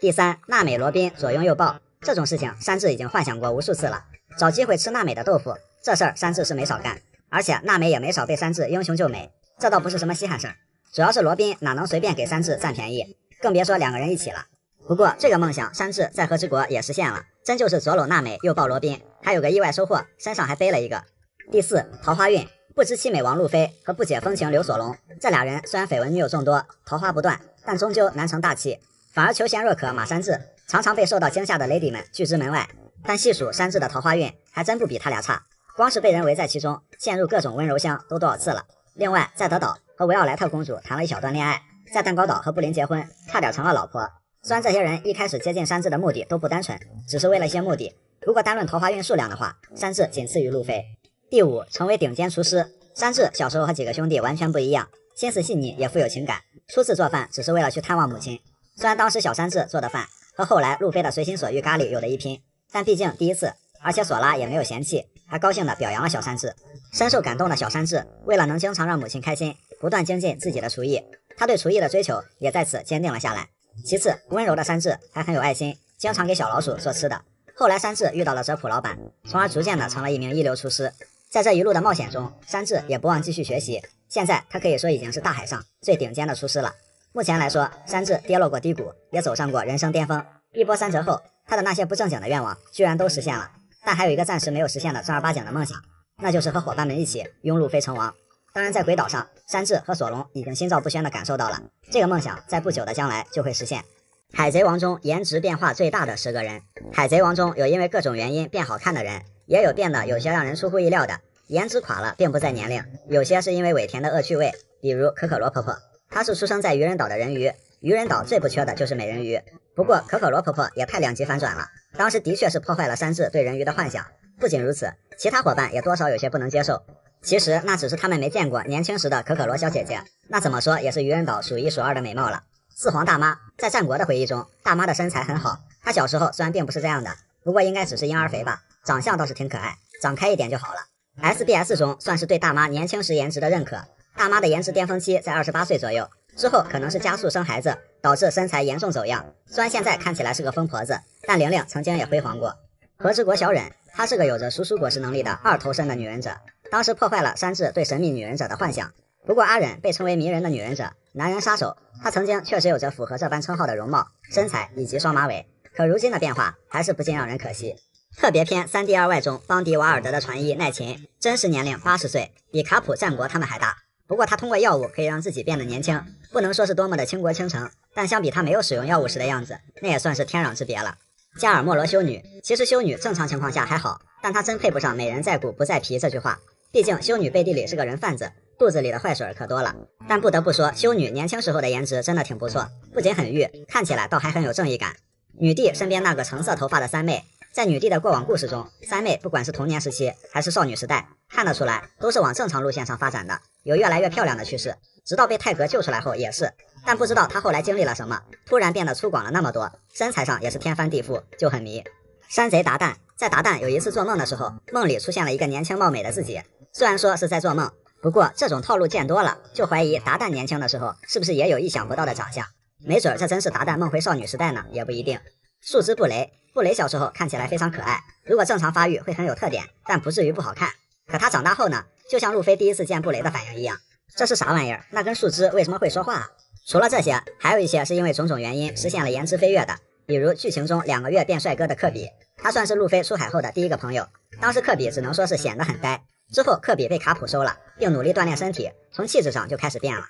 第三，娜美罗宾左拥右抱，这种事情山治已经幻想过无数次了。找机会吃娜美的豆腐，这事儿山治是没少干，而且娜美也没少被山治英雄救美，这倒不是什么稀罕事儿。主要是罗宾哪能随便给山治占便宜，更别说2个人一起了。不过这个梦想山治在和之国也实现了，真就是左搂娜美右抱罗宾，还有个意外收获，身上还背了一个。第四，桃花运。不知妻美王路飞和不解风情刘所龙，这俩人虽然绯闻女友众多，桃花不断，但终究难成大器。反而求贤若渴马山治常常被受到惊吓的 lady 们拒之门外。但细数山治的桃花运，还真不比他俩差。光是被人围在其中，陷入各种温柔乡都多少次了。另外，在德岛和维奥莱特公主谈了一小段恋爱，在蛋糕岛和布林结婚，差点成了老婆。虽然这些人一开始接近山治的目的都不单纯，只是为了一些目的。如果单论桃花运数量的话，山治仅次于路飞。第五，成为顶尖厨师。山治小时候和几个兄弟完全不一样，心思细腻也富有情感，初次做饭只是为了去探望母亲。虽然当时小山治做的饭和后来路飞的随心所欲咖喱有的一拼，但毕竟第一次，而且索拉也没有嫌弃，还高兴地表扬了小山治。深受感动的小山治为了能经常让母亲开心，不断精进自己的厨艺，他对厨艺的追求也在此坚定了下来。其次，温柔的山治还很有爱心，经常给小老鼠做吃的。后来山治遇到了哲普老板，从而逐渐地成了一名一流厨师。在这一路的冒险中，山治也不忘继续学习，现在他可以说已经是大海上最顶尖的厨师了。目前来说，山治跌落过低谷，也走上过人生巅峰。一波三折后，他的那些不正经的愿望居然都实现了，但还有一个暂时没有实现的正儿八经的梦想，那就是和伙伴们一起拥路飞成王。当然，在鬼岛上，山治和索隆已经心照不宣地感受到了，这个梦想在不久的将来就会实现。海贼王中颜值变化最大的10个人，海贼王中有因为各种原因变好看的人，也有变得有些让人出乎意料的。颜值垮了并不在年龄，有些是因为尾田的恶趣味，比如可可罗婆婆，她是出生在愚人岛的人鱼，愚人岛最不缺的就是美人鱼。不过可可罗婆婆也太2极反转了，当时的确是破坏了山治对人鱼的幻想。不仅如此，其他伙伴也多少有些不能接受。其实那只是他们没见过年轻时的可可罗小姐姐，那怎么说也是愚人岛数1数2的美貌了。四皇大妈在战国的回忆中，大妈的身材很好，她小时候虽然并不是这样的，不过应该只是婴儿肥吧，长相倒是挺可爱，长开一点就好了。SBS 中算是对大妈年轻时颜值的认可，大妈的颜值巅峰期在28岁左右，之后可能是加速生孩子，导致身材严重走样。虽然现在看起来是个疯婆子，但玲玲曾经也辉煌过。和之国小忍，她是个有着叔叔果实能力的2头身的女忍者，当时破坏了山治对神秘女忍者的幻想。不过阿忍被称为迷人的女忍者，男人杀手，她曾经确实有着符合这般称号的容貌、身材以及双马尾，可如今的变化还是不禁让人可惜。特别篇3D 2外中，邦迪瓦尔德的传医奈琴真实年龄80岁，比卡普、战国他们还大。不过他通过药物可以让自己变得年轻，不能说是多么的倾国倾城，但相比他没有使用药物时的样子，那也算是天壤之别了。加尔默罗修女，其实修女正常情况下还好，但她真配不上美人在骨不在皮这句话。毕竟修女背地里是个人贩子，肚子里的坏水可多了。但不得不说，修女年轻时候的颜值真的挺不错，不仅很御，看起来倒还很有正义感。女帝身边那个橙色头发的三妹，在女帝的过往故事中，三妹不管是童年时期还是少女时代，看得出来都是往正常路线上发展的，有越来越漂亮的趋势。直到被泰格救出来后也是，但不知道她后来经历了什么，突然变得粗犷了那么多，身材上也是天翻地覆，就很迷。山贼达旦，在达旦有一次做梦的时候，梦里出现了一个年轻貌美的自己，虽然说是在做梦，不过这种套路见多了，就怀疑达旦年轻的时候是不是也有意想不到的长相，没准这真是达旦梦回少女时代呢，也不一定。树枝布雷，布雷小时候看起来非常可爱，如果正常发育会很有特点，但不至于不好看。可他长大后呢，就像路飞第一次见布雷的反应一样，这是啥玩意儿？那根树枝为什么会说话啊？除了这些，还有一些是因为种种原因实现了颜值飞跃的，比如剧情中2个月变帅哥的科比，他算是路飞出海后的第一个朋友。当时科比只能说是显得很呆，之后科比被卡普收了，并努力锻炼身体，从气质上就开始变了。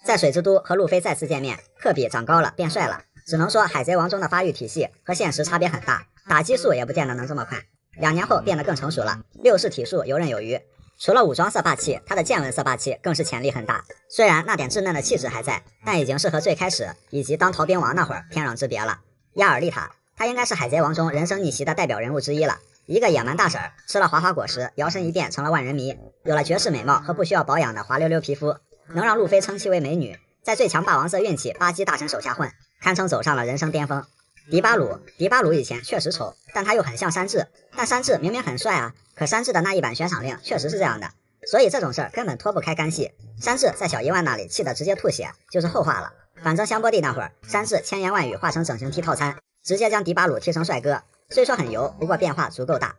在水之都和路飞再次见面，科比长高了，变帅了。只能说海贼王中的发育体系和现实差别很大，打击速也不见得能这么快。2年后变得更成熟了，6式体术游刃有余。除了武装色霸气，他的见闻色霸气更是潜力很大。虽然那点稚嫩的气质还在，但已经是和最开始以及当逃兵王那会儿天壤之别了。亚尔丽塔，她应该是海贼王中人生逆袭的代表人物之一了。一个野蛮大婶儿，吃了华华果实，摇身一变成了万人迷，有了绝世美貌和不需要保养的滑溜溜皮肤，能让路飞称其为美女，在最强霸王色运气巴基大神手下混，堪称走上了人生巅峰。迪巴鲁以前确实丑，但他又很像山治，但山治明明很帅啊，可山治的那一版悬赏令确实是这样的，所以这种事儿根本脱不开干系。山治在小1万那里气得直接吐血，就是后话了。反正香波地那会儿，山治千言万语化成整形 T 套餐，直接将迪巴鲁踢成帅哥，虽说很油，不过变化足够大。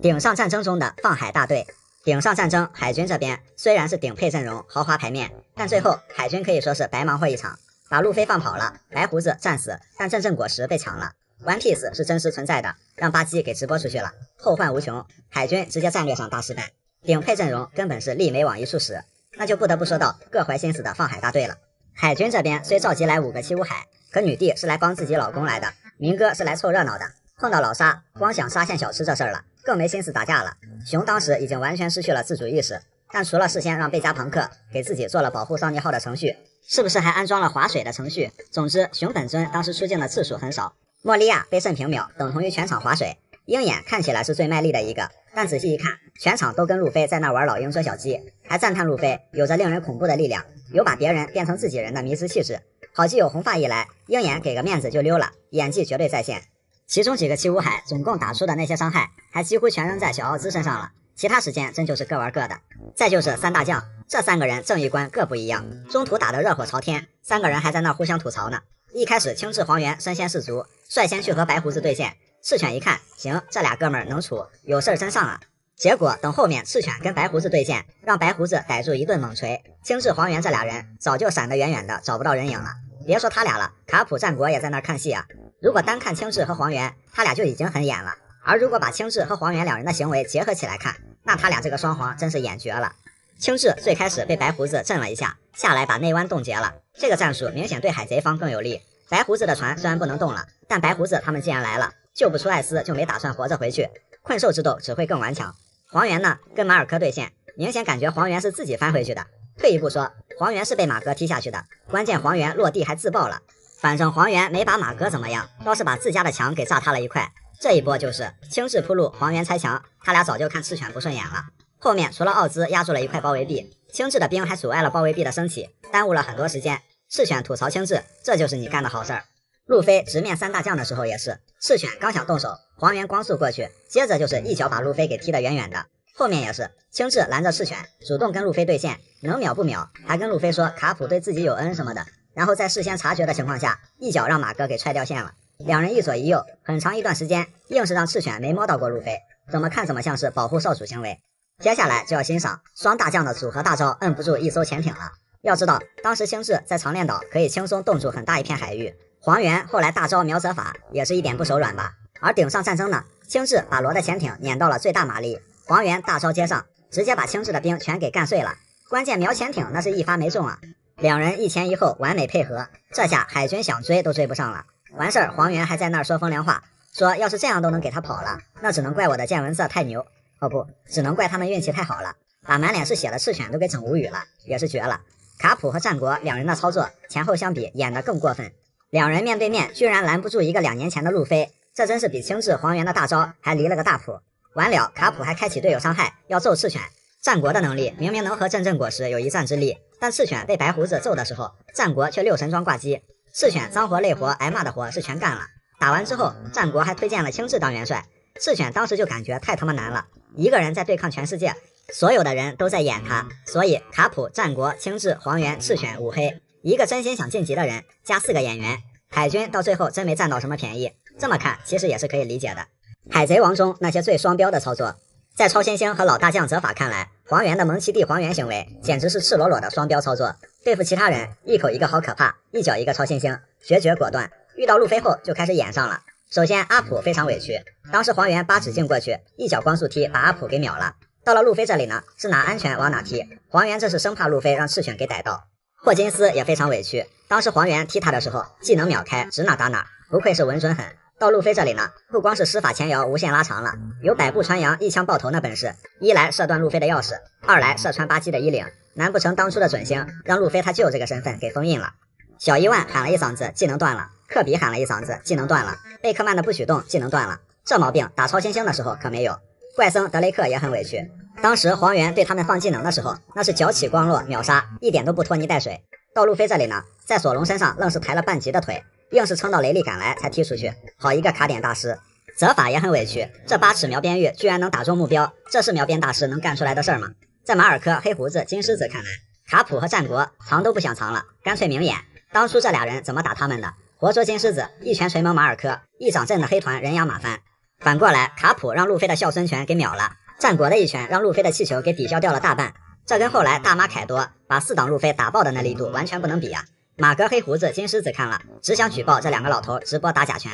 顶上战争中的放海大队，顶上战争海军这边虽然是顶配阵容豪华牌面，但最后海军可以说是白忙活一场，把路飞放跑了，白胡子战死，但阵阵果实被抢了。One Piece 是真实存在的，让巴基给直播出去了，后患无穷，海军直接战略上大失败。顶配阵容根本是力没往一处使，那就不得不说到各怀心思的放海大队了。海军这边虽召集来5个七武海，可女帝是来帮自己老公来的，明哥是来凑热闹的，碰到老沙光想沙县小吃这事儿了，更没心思打架了。熊当时已经完全失去了自主意识，但除了事先让贝加朋克给自己做了保护桑尼号的程序，是不是还安装了划水的程序？总之，熊本尊当时出镜的次数很少。莫利亚被剩平秒等同于全场划水，鹰眼看起来是最卖力的一个，但仔细一看，全场都跟路飞在那玩老鹰捉小鸡，还赞叹路飞有着令人恐怖的力量，有把别人变成自己人的迷之气质。好基友红发一来，鹰眼给个面子就溜了，演技绝对在线。其中几个七武海总共打出的那些伤害，还几乎全扔在小奥兹身上了，其他时间真就是各玩各的。再就是3大将，这3个人正义观各不一样，中途打得热火朝天，3个人还在那互相吐槽呢。一开始青雉黄猿身先士卒，率先去和白胡子对线，赤犬一看，行，这俩哥们儿能处，有事儿真上啊。结果等后面赤犬跟白胡子对线，让白胡子逮住一顿猛锤，青雉黄猿这俩人早就闪得远远的，找不到人影了。别说他俩了，卡普战国也在那看戏啊。如果单看青雉和黄猿，他俩就已经很演了，而如果把青雉和黄猿两人的行为结合起来看，那他俩这个双黄真是演绝了。青雉最开始被白胡子震了一下，下来把内湾冻结了，这个战术明显对海贼方更有利。白胡子的船虽然不能动了，但白胡子他们既然来了，救不出艾斯就没打算活着回去，困兽之斗只会更顽强。黄猿呢，跟马尔科对线，明显感觉黄猿是自己翻回去的。退一步说，黄猿是被马哥踢下去的，关键黄猿落地还自爆了。反正黄猿没把马哥怎么样，倒是把自家的墙给炸塌了一块。这一波就是青雉铺路，黄猿拆墙，他俩早就看赤犬不顺眼了。后面除了奥兹压住了一块包围壁，青雉的兵还阻碍了包围壁的升起，耽误了很多时间。赤犬吐槽青雉，这就是你干的好事儿。路飞直面3大将的时候也是，赤犬刚想动手，黄猿光速过去，接着就是一脚把路飞给踢得远远的。后面也是青雉拦着赤犬，主动跟路飞对线，能秒不秒，还跟路飞说卡普对自己有恩什么的，然后在事先察觉的情况下，一脚让马哥给踹掉线了。两人一左一右，很长一段时间硬是让赤犬没摸到过路飞，怎么看怎么像是保护少主行为。接下来就要欣赏双大将的组合大招，摁不住一艘潜艇了。要知道，当时青雉在长链岛可以轻松冻住很大一片海域，黄猿后来大招苗泽法也是一点不手软吧。而顶上战争呢，青雉把罗的潜艇撵到了最大马力，黄猿大招接上，直接把青雉的兵全给干碎了。关键苗潜艇那是一发没中啊，两人一前一后完美配合，这下海军想追都追不上了。完事儿，黄猿还在那儿说风凉话，说要是这样都能给他跑了，那只能怪我的见闻色太牛，哦不，只能怪他们运气太好了，把满脸是血的赤犬都给整无语了，也是绝了。卡普和战国两人的操作前后相比演得更过分，两人面对面居然拦不住一个2年前的路飞，这真是比青雉黄猿的大招还离了个大谱。完了，卡普还开启队友伤害，要揍赤犬。战国的能力明明能和镇镇果实有一战之力，但赤犬被白胡子揍的时候，战国却6神装挂机，赤犬脏活累活挨骂的活是全干了。打完之后，战国还推荐了青雉当元帅，赤犬当时就感觉太他妈难了，一个人在对抗全世界，所有的人都在演他，所以卡普、战国、青雉、黄猿、赤犬5黑，一个真心想晋级的人加4个演员，海军到最后真没占到什么便宜。这么看其实也是可以理解的。海贼王中那些最双标的操作，在超新星和老大将泽法看来，黄猿的蒙奇帝黄猿行为简直是赤裸裸的双标操作，对付其他人一口一个好可怕，一脚一个超新星，决绝果断。遇到路飞后就开始演上了。首先阿普非常委屈，当时黄猿8指进过去，一脚光速踢把阿普给秒了。到了路飞这里呢，是拿安全往哪踢，黄猿这是生怕路飞让赤犬给逮到。霍金斯也非常委屈，当时黄猿踢他的时候技能秒开，指哪打哪，不愧是稳准狠。到路飞这里呢，不光是施法前摇无限拉长了，有百步穿杨一枪爆头那本事，一来射断路飞的钥匙，二来射穿巴基的衣领，难不成当初的准星让路飞他舅这个身份给封印了？小伊万喊了一嗓子技能断了，科比喊了一嗓子技能断了，贝克曼的不许动技能断了，这毛病打超新星的时候可没有。怪僧德雷克也很委屈，当时黄猿对他们放技能的时候，那是脚起光落秒杀，一点都不拖泥带水。到路飞这里呢，在索隆身上愣是抬了半级的腿，硬是撑到雷利赶来才踢出去，好一个卡点大师。泽法也很委屈，这8尺描边玉居然能打中目标，这是描边大师能干出来的事儿吗？在马尔科、黑胡子、金狮子看来，卡普和战国藏都不想藏了，干脆明演。当初这俩人怎么打他们的？活捉金狮子，一拳锤蒙马尔科，一掌震的黑团人仰马翻。反过来，卡普让路飞的孝孙拳给秒了，战国的一拳让路飞的气球给抵消掉了大半，这跟后来大妈凯多把4档路飞打爆的那力度完全不能比啊！马哥、黑胡子、金狮子看了只想举报这2个老头直播打假拳。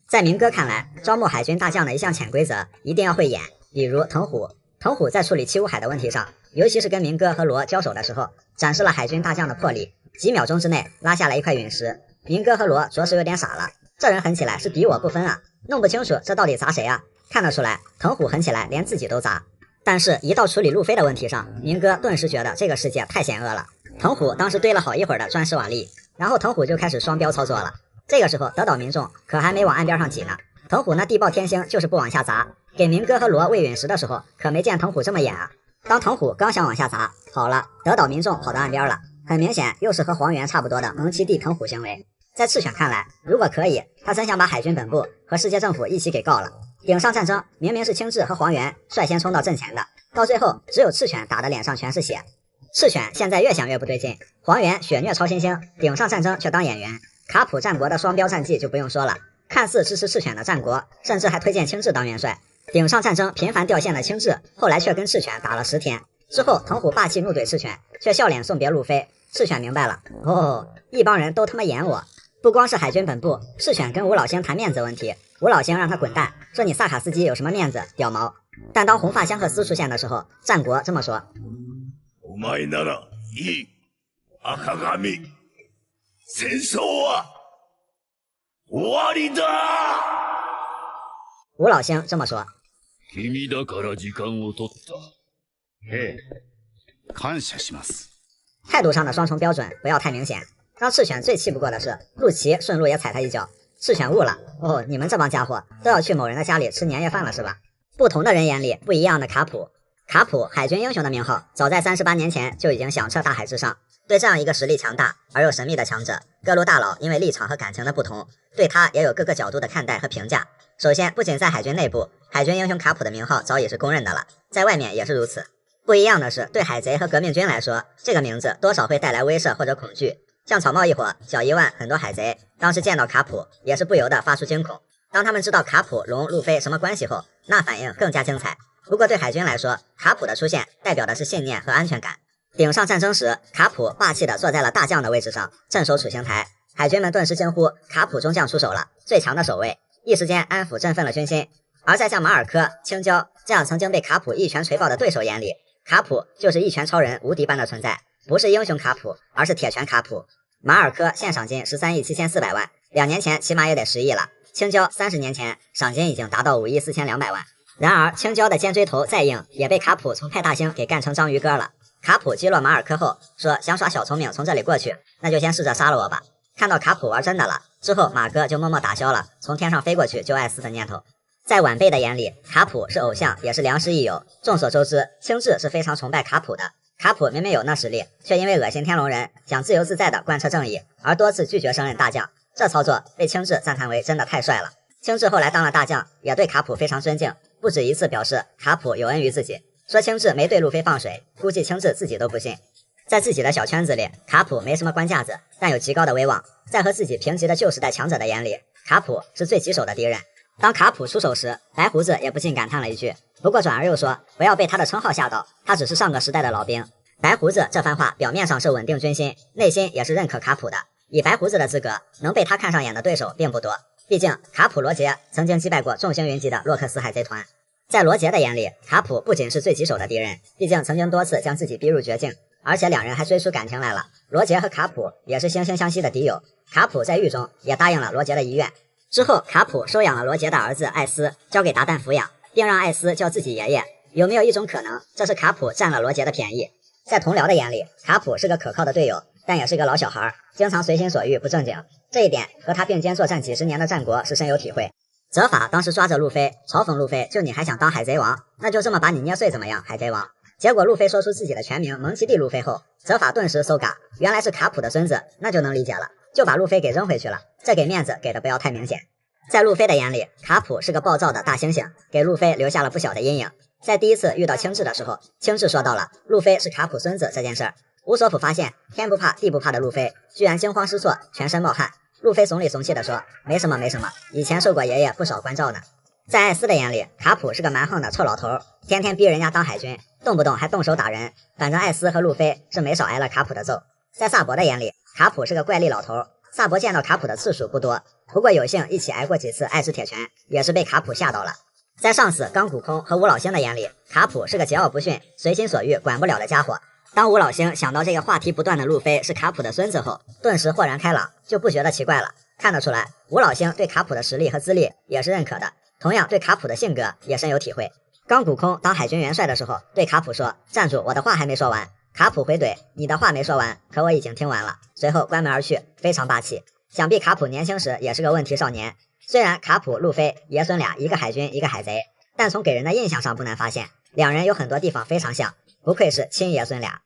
在明哥看来，招募海军大将的一项潜规则一定要会演，比如藤虎。藤虎在处理七武海的问题上，尤其是跟明哥和罗交手的时候，展示了海军大将的魄力，几秒钟之内拉下了一块陨石。明哥和罗着实有点傻了，这人狠起来是敌我不分啊，弄不清楚这到底砸谁啊？看得出来，藤虎狠起来连自己都砸。但是，一到处理路飞的问题上，明哥顿时觉得这个世界太险恶了。藤虎当时堆了好一会儿的砖石瓦砾，然后藤虎就开始双标操作了。这个时候，德岛民众可还没往岸边上挤呢，藤虎那地爆天星就是不往下砸。给明哥和罗喂陨石的时候，可没见藤虎这么演啊。当藤虎刚想往下砸，好了，德岛民众跑到岸边了，很明显又是和黄猿差不多的蒙奇帝藤虎行为。在赤犬看来，如果可以，他真想把海军本部和世界政府一起给告了。顶上战争明明是青雉和黄猿率先冲到阵前的，到最后只有赤犬打的脸上全是血。赤犬现在越想越不对劲，黄猿血虐超新星，顶上战争却当演员。卡普战国的双标战绩就不用说了，看似支持赤犬的战国，甚至还推荐青雉当元帅。顶上战争频繁掉线的青雉，后来却跟赤犬打了10天。之后藤虎霸气怒怼赤犬，却笑脸送别路飞。赤犬明白了，哦，一帮人都他妈演我。不光是海军本部，赤犬跟吴老星谈面子问题，吴老星让他滚蛋，说你萨卡斯基有什么面子，屌毛。但当红发香克斯出现的时候，战国这么说：お前ならいい。赤髪。戦争は終わりだ。吴老星这么说：君だから時間を取った。ええ、感謝します。态度上的双重标准不要太明显。让赤犬最气不过的是，陆琪顺路也踩他一脚。赤犬悟了，哦，你们这帮家伙都要去某人的家里吃年夜饭了是吧？不同的人眼里不一样的卡普。卡普海军英雄的名号，早在38年前就已经响彻大海之上。对这样一个实力强大而又神秘的强者，各路大佬因为立场和感情的不同，对他也有各个角度的看待和评价。首先，不仅在海军内部，海军英雄卡普的名号早已是公认的了，在外面也是如此。不一样的是，对海贼和革命军来说，这个名字多少会带来威慑或者恐惧。像草帽一伙、小伊万，很多海贼当时见到卡普也是不由得发出惊恐。当他们知道卡普、龙、路飞什么关系后，那反应更加精彩。不过对海军来说，卡普的出现代表的是信念和安全感。顶上战争时，卡普霸气地坐在了大将的位置上，镇守处刑台。海军们顿时惊呼：卡普中将出手了，最强的守卫！一时间安抚振奋了军心。而在像马尔科、青椒这样曾经被卡普一拳锤爆的对手眼里，卡普就是一拳超人，无敌般的存在，不是英雄卡普，而是铁拳卡普。马尔科现赏金13亿7400万，2年前起码也得10亿了。青椒30年前赏金已经达到5亿4200万。然而青椒的尖锥头再硬，也被卡普从派大星给干成章鱼哥了。卡普击落马尔科后说，想耍小聪明从这里过去，那就先试着杀了我吧。看到卡普玩真的了之后，马哥就默默打消了从天上飞过去救艾斯的念头。在晚辈的眼里，卡普是偶像，也是良师益友。众所周知，青雉是非常崇拜卡普的。卡普明明有那实力，却因为恶心天龙人，想自由自在的贯彻正义，而多次拒绝升任大将。这操作被青雉赞叹为真的太帅了。青雉后来当了大将，也对卡普非常尊敬，不止一次表示卡普有恩于自己，说青雉没对路飞放水，估计青雉自己都不信。在自己的小圈子里，卡普没什么官架子，但有极高的威望。在和自己平级的旧时代强者的眼里，卡普是最棘手的敌人。当卡普出手时，白胡子也不禁感叹了一句，不过转而又说，不要被他的称号吓到，他只是上个时代的老兵。白胡子这番话表面上是稳定军心，内心也是认可卡普的。以白胡子的资格，能被他看上眼的对手并不多。毕竟卡普罗杰曾经击败过众星云集的洛克斯海贼团。在罗杰的眼里，卡普不仅是最棘手的敌人，毕竟曾经多次将自己逼入绝境，而且两人还追出感情来了。罗杰和卡普也是惺惺相惜的敌友，卡普在狱中也答应了罗杰的遗愿。之后卡普收养了罗杰的儿子艾斯，交给达旦抚养，并让艾斯叫自己爷爷。有没有一种可能，这是卡普占了罗杰的便宜？在同僚的眼里，卡普是个可靠的队友，但也是个老小孩，经常随心所欲不正经。这一点和他并肩作战几十年的战国是深有体会。泽法当时抓着路飞，嘲讽路飞，就你还想当海贼王，那就这么把你捏碎怎么样，海贼王。结果路飞说出自己的全名蒙奇 D 路飞后，泽法顿时搜嘎，原来是卡普的孙子，那就能理解了，就把路飞给扔回去了。这给面子给的不要太明显。在路飞的眼里，卡普是个暴躁的大猩猩，给路飞留下了不小的阴影。在第一次遇到青雉的时候，青雉说到了路飞是卡普孙子这件事儿。乌索普发现天不怕地不怕的路飞居然惊慌失措，全身冒汗。路飞怂里怂气地说，没什么没什么，以前受过爷爷不少关照呢。在艾斯的眼里，卡普是个蛮横的臭老头，天天逼人家当海军，动不动还动手打人。反正艾斯和路飞是没少挨了卡普的揍。在萨博的眼里，卡普是个怪力老头，萨博见到卡普的次数不多，不过有幸一起挨过几次爱之铁拳，也是被卡普吓到了。在上司钢骨空和吴老星的眼里，卡普是个桀骜不驯、随心所欲、管不了的家伙。当吴老星想到这个话题不断的路飞是卡普的孙子后，顿时豁然开朗，就不觉得奇怪了。看得出来，吴老星对卡普的实力和资历也是认可的，同样对卡普的性格也深有体会。钢骨空当海军元帅的时候，对卡普说，站住，我的话还没说完。卡普回怼，你的话没说完，可我已经听完了。随后关门而去，非常霸气。想必卡普年轻时也是个问题少年。虽然卡普、路飞爷孙俩一个海军一个海贼，但从给人的印象上不难发现，两人有很多地方非常像，不愧是亲爷孙俩。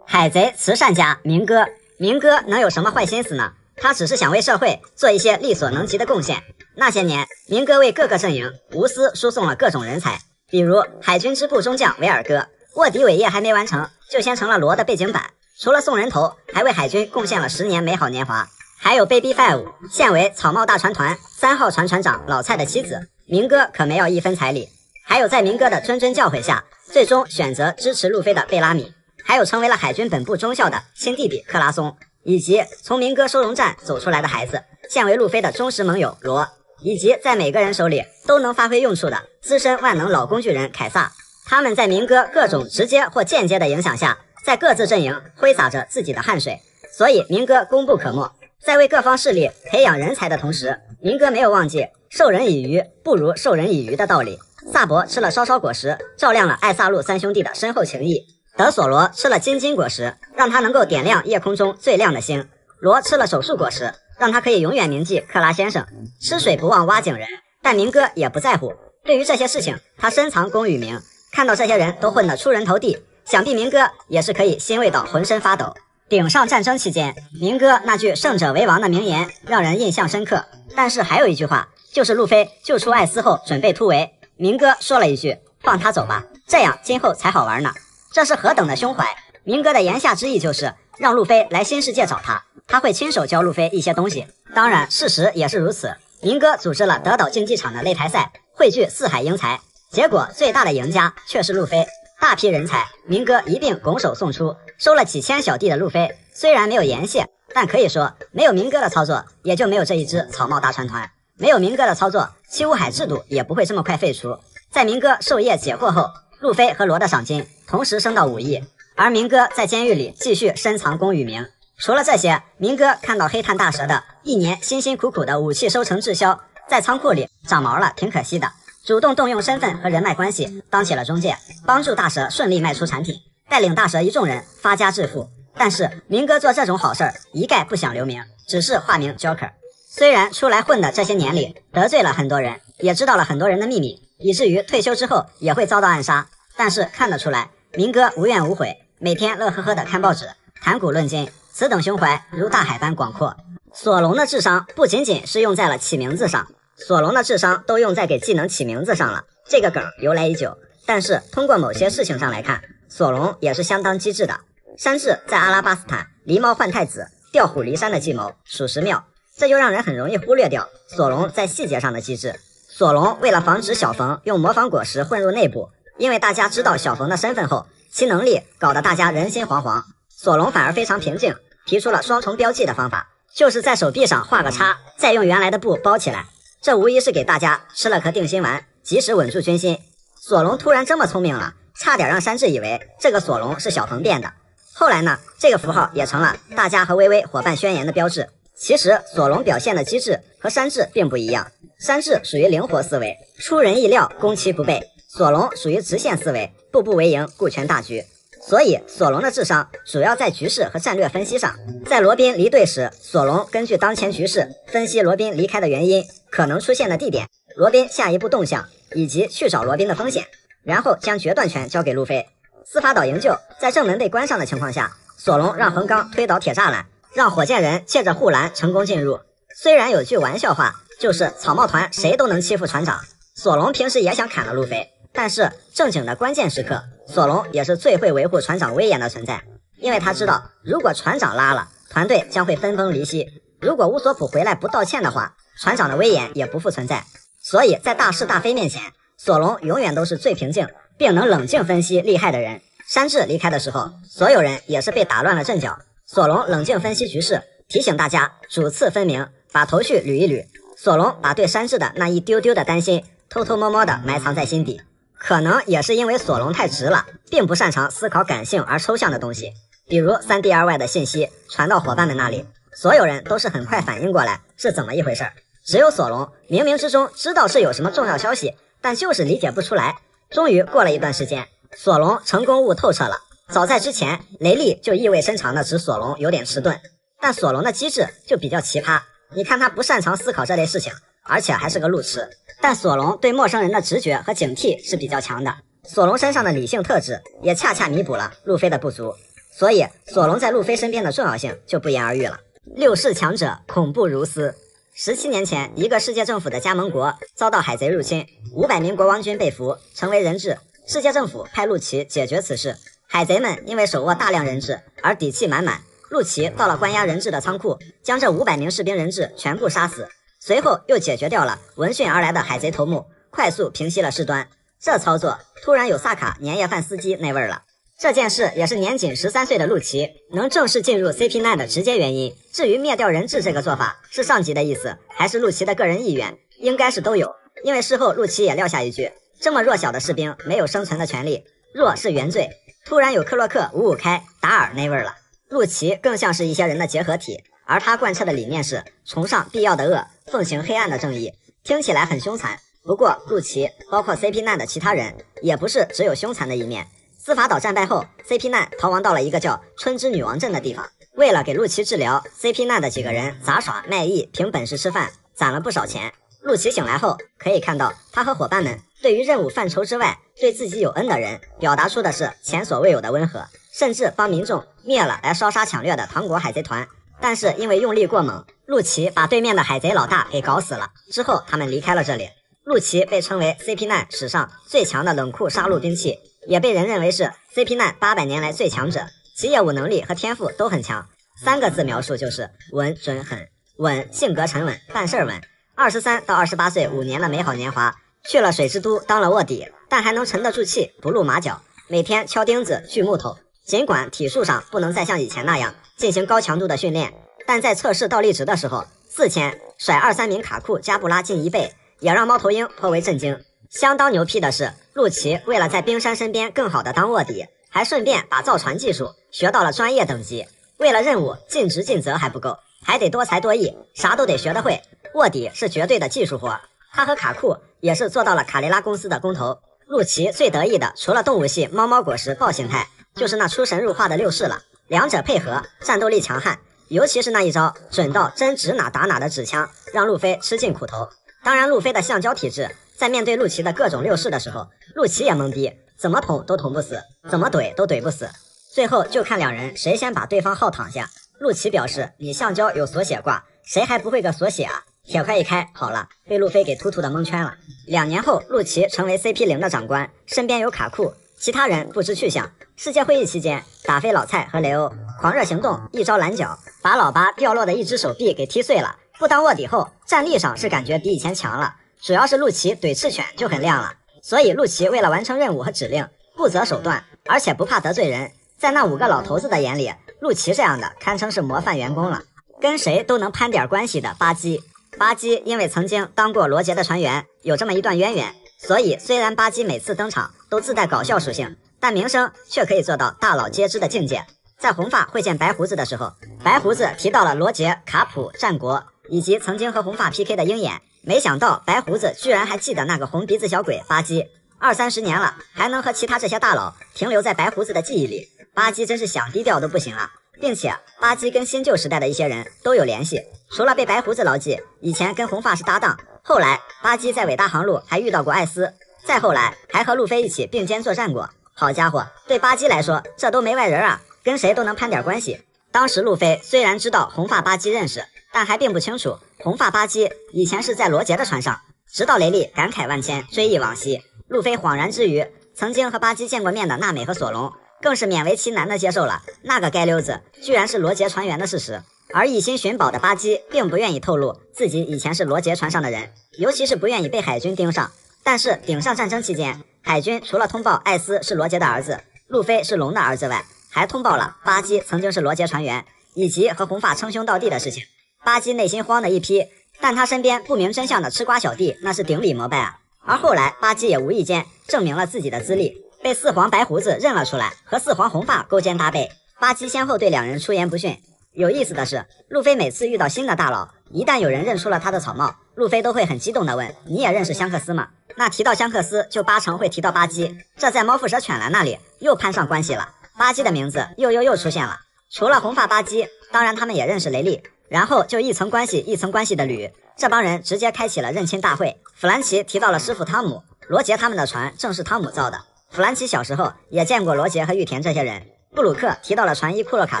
海贼慈善家明哥，明哥能有什么坏心思呢？他只是想为社会做一些力所能及的贡献。那些年，明哥为各个阵营无私输送了各种人才，比如海军支部中将维尔哥，卧底伟业还没完成，就先成了罗的背景板。除了送人头，还为海军贡献了10年美好年华。还有 Baby Five， 现为草帽大船团3号船船长老蔡的妻子，明哥可没要一分彩礼。还有在明哥的谆谆教诲下，最终选择支持路飞的贝拉米，还有成为了海军本部中校的亲弟弟克拉松，以及从明哥收容站走出来的孩子，现为路飞的忠实盟友罗，以及在每个人手里都能发挥用处的资深万能老工具人凯撒。他们在明哥各种直接或间接的影响下，在各自阵营挥洒着自己的汗水，所以明哥功不可没。在为各方势力培养人才的同时，明哥没有忘记授人以鱼不如授人以渔的道理。萨博吃了烧烧果实，照亮了艾萨路3兄弟的深厚情谊。德索罗吃了金金果实，让他能够点亮夜空中最亮的星。罗吃了手术果实，让他可以永远铭记克拉先生。吃水不忘挖井人，但明哥也不在乎。对于这些事情，他深藏功与名。看到这些人都混得出人头地，想必明哥也是可以欣慰到浑身发抖。顶上战争期间，明哥那句胜者为王的名言让人印象深刻。但是还有一句话，就是路飞救出艾斯后准备突围，明哥说了一句，放他走吧，这样今后才好玩呢。这是何等的胸怀！明哥的言下之意就是让路飞来新世界找他，他会亲手教路飞一些东西。当然事实也是如此，明哥组织了德岛竞技场的擂台赛，汇聚四海英才，结果最大的赢家却是路飞。大批人才，明哥一并拱手送出，收了几千小弟的路飞，虽然没有言谢，但可以说没有明哥的操作，也就没有这一支草帽大船团。没有明哥的操作，七武海制度也不会这么快废除。在明哥授业解惑后，路飞和罗的赏金同时升到5亿，而明哥在监狱里继续深藏功与名。除了这些，明哥看到黑炭大蛇的1年辛辛苦苦的武器收成滞销，在仓库里长毛了，挺可惜的，主动动用身份和人脉关系当起了中介，帮助大蛇顺利卖出产品，带领大蛇一众人发家致富。但是明哥做这种好事儿一概不想留名，只是化名 Joker。 虽然出来混的这些年里得罪了很多人，也知道了很多人的秘密，以至于退休之后也会遭到暗杀，但是看得出来明哥无怨无悔，每天乐呵呵的看报纸，谈古论今，此等胸怀如大海般广阔。索隆的智商不仅仅是用在了起名字上，索隆的智商都用在给技能起名字上了。这个梗由来已久，但是通过某些事情上来看，索隆也是相当机智的。山治在阿拉巴斯坦狸猫换太子调虎离山的计谋属实妙，这就让人很容易忽略掉索隆在细节上的机智。索隆为了防止小冯用魔方果实混入内部，因为大家知道小冯的身份后，其能力搞得大家人心惶惶，索隆反而非常平静，提出了双重标记的方法，就是在手臂上画个叉，再用原来的布包起来。这无疑是给大家吃了颗定心丸，及时稳住军心。索隆突然这么聪明了，差点让山治以为这个索隆是小冯变的。后来呢，这个符号也成了大家和微微伙伴宣言的标志。其实索隆表现的机智和山治并不一样，山治属于灵活思维，出人意料，攻其不备；索隆属于直线思维，步步为营，顾全大局。所以索隆的智商主要在局势和战略分析上。在罗宾离队时，索隆根据当前局势分析罗宾离开的原因、可能出现的地点、罗宾下一步动向以及去找罗宾的风险，然后将决断权交给路飞。司法岛营救在正门被关上的情况下，索隆让横纲推倒铁栅栏，让火箭人借着护栏成功进入。虽然有句玩笑话，就是草帽团谁都能欺负船长，索隆平时也想砍了路飞，但是正经的关键时刻，索隆也是最会维护船长威严的存在。因为他知道，如果船长拉了，团队将会分崩离析；如果乌索普回来不道歉的话，船长的威严也不复存在。所以在大是大非面前，索隆永远都是最平静并能冷静分析利害的人。山治离开的时候，所有人也是被打乱了阵脚，索隆冷静分析局势，提醒大家主次分明，把头绪捋一捋。索隆把对山治的那一丢丢的担心偷偷摸摸的埋藏在心底。可能也是因为索隆太直了，并不擅长思考感性而抽象的东西，比如3D2Y 的信息传到伙伴们那里，所有人都是很快反应过来是怎么一回事，只有索隆冥冥之中知道是有什么重要消息，但就是理解不出来。终于过了一段时间，索隆成功悟透彻了。早在之前，雷利就意味深长的指索隆有点迟钝，但索隆的机智就比较奇葩。你看他不擅长思考这类事情，而且还是个路痴，但索隆对陌生人的直觉和警惕是比较强的。索隆身上的理性特质也恰恰弥补了路飞的不足，所以索隆在路飞身边的重要性就不言而喻了。6世强者恐怖如斯。17年前，一个世界政府的加盟国遭到海贼入侵，500名国王军被俘，成为人质。世界政府派陆奇解决此事，海贼们因为手握大量人质而底气满满。陆奇到了关押人质的仓库，将这500名士兵人质全部杀死，随后又解决掉了闻讯而来的海贼头目，快速平息了事端。这操作突然有萨卡年夜饭司机那味儿了。这件事也是年仅13岁的陆奇能正式进入 CP9 的直接原因。至于灭掉人质这个做法是上级的意思，还是陆奇的个人意愿，应该是都有。因为事后陆奇也撂下一句，这么弱小的士兵没有生存的权利，弱是原罪。突然有克洛克555开达尔那味儿了。陆奇更像是一些人的结合体，而他贯彻的理念是崇尚必要的恶，奉行黑暗的正义，听起来很凶残。不过陆奇包括 CP9 的其他人也不是只有凶残的一面。司法岛战败后， CP9 逃亡到了一个叫春之女王镇的地方，为了给陆奇治疗， CP9 的几个人杂耍卖艺，凭本事吃饭，攒了不少钱。陆奇醒来后可以看到，他和伙伴们对于任务范畴之外对自己有恩的人表达出的是前所未有的温和，甚至帮民众灭了来烧杀抢掠的唐国海贼团。但是因为用力过猛，陆奇把对面的海贼老大给搞死了。之后他们离开了这里。陆奇被称为 CP9 史上最强的冷酷杀戮兵器，也被人认为是 CP9 800年来最强者，其业务能力和天赋都很强。3个字描述就是稳准狠。稳，性格沉稳，办事稳。23到28岁5年的美好年华，去了水之都当了卧底，但还能沉得住气，不露马脚，每天敲钉子锯木头，尽管体术上不能再像以前那样进行高强度的训练，但在测试倒立直的时候，4000甩23名卡库加布拉近1倍，也让猫头鹰颇为震惊。相当牛批的是，陆琪为了在冰山身边更好的当卧底，还顺便把造船技术学到了专业等级。为了任务尽职尽责还不够，还得多才多艺，啥都得学得会。卧底是绝对的技术活，他和卡库也是做到了卡雷拉公司的工头。陆琪最得意的除了动物系猫猫果实豹形态，就是那出神入化的六式了，两者配合，战斗力强悍。尤其是那一招准到真指哪打哪的指枪，让路飞吃尽苦头。当然，路飞的橡胶体质在面对陆琪的各种六式的时候，陆琪也懵逼，怎么捅都捅不死，怎么怼都怼不死。最后就看两人谁先把对方耗躺下。陆琪表示，你橡胶有锁血挂，谁还不会个锁血啊？铁块一开，好了，被路飞给突突的蒙圈了。2年后，陆琪成为 CP0 的长官，身边有卡库，其他人不知去向。世界会议期间，打飞老蔡和雷欧狂热行动，一招拦脚，把老八掉落的一只手臂给踢碎了。不当卧底后，战力上是感觉比以前强了，主要是陆琪怼赤犬就很亮了。所以陆琪为了完成任务和指令，不择手段，而且不怕得罪人。在那5个老头子的眼里，陆琪这样的堪称是模范员工了，跟谁都能攀点关系的巴基。巴基因为曾经当过罗杰的船员，有这么一段渊源，所以虽然巴基每次登场都自带搞笑属性，但名声却可以做到大佬皆知的境界。在红发会见白胡子的时候，白胡子提到了罗杰、卡普、战国以及曾经和红发 PK 的鹰眼，没想到白胡子居然还记得那个红鼻子小鬼巴基，20-30年了还能和其他这些大佬停留在白胡子的记忆里，巴基真是想低调都不行了。并且巴基跟新旧时代的一些人都有联系，除了被白胡子牢记，以前跟红发是搭档，后来巴基在伟大航路还遇到过艾斯，再后来还和路飞一起并肩作战过。好家伙，对巴基来说这都没外人啊，跟谁都能攀点关系。当时路飞虽然知道红发巴基认识，但还并不清楚红发巴基以前是在罗杰的船上。直到雷利感慨万千，追忆往昔，路飞恍然之余，曾经和巴基见过面的娜美和索隆更是勉为其难地接受了那个街溜子居然是罗杰船员的事实。而一心寻宝的巴基并不愿意透露自己以前是罗杰船上的人，尤其是不愿意被海军盯上。但是顶上战争期间，海军除了通报艾斯是罗杰的儿子，路飞是龙的儿子外，还通报了巴基曾经是罗杰船员，以及和红发称兄道弟的事情。巴基内心慌的一批，但他身边不明真相的吃瓜小弟那是顶礼膜拜啊。而后来巴基也无意间证明了自己的资历，被四皇白胡子认了出来，和四皇红发勾肩搭背。巴基先后对两人出言不逊。有意思的是，路飞每次遇到新的大佬，一旦有人认出了他的草帽，路飞都会很激动地问，你也认识香克斯吗？那提到香克斯就80%会提到巴基，这在猫蝮蛇犬兰那里又攀上关系了，巴基的名字又出现了。除了红发巴基，当然他们也认识雷利，然后就一层关系一层关系的捋，这帮人直接开启了认亲大会。弗兰奇提到了师傅汤姆，罗杰他们的船正是汤姆造的，弗兰奇小时候也见过罗杰和玉田这些人。布鲁克提到了船医库洛卡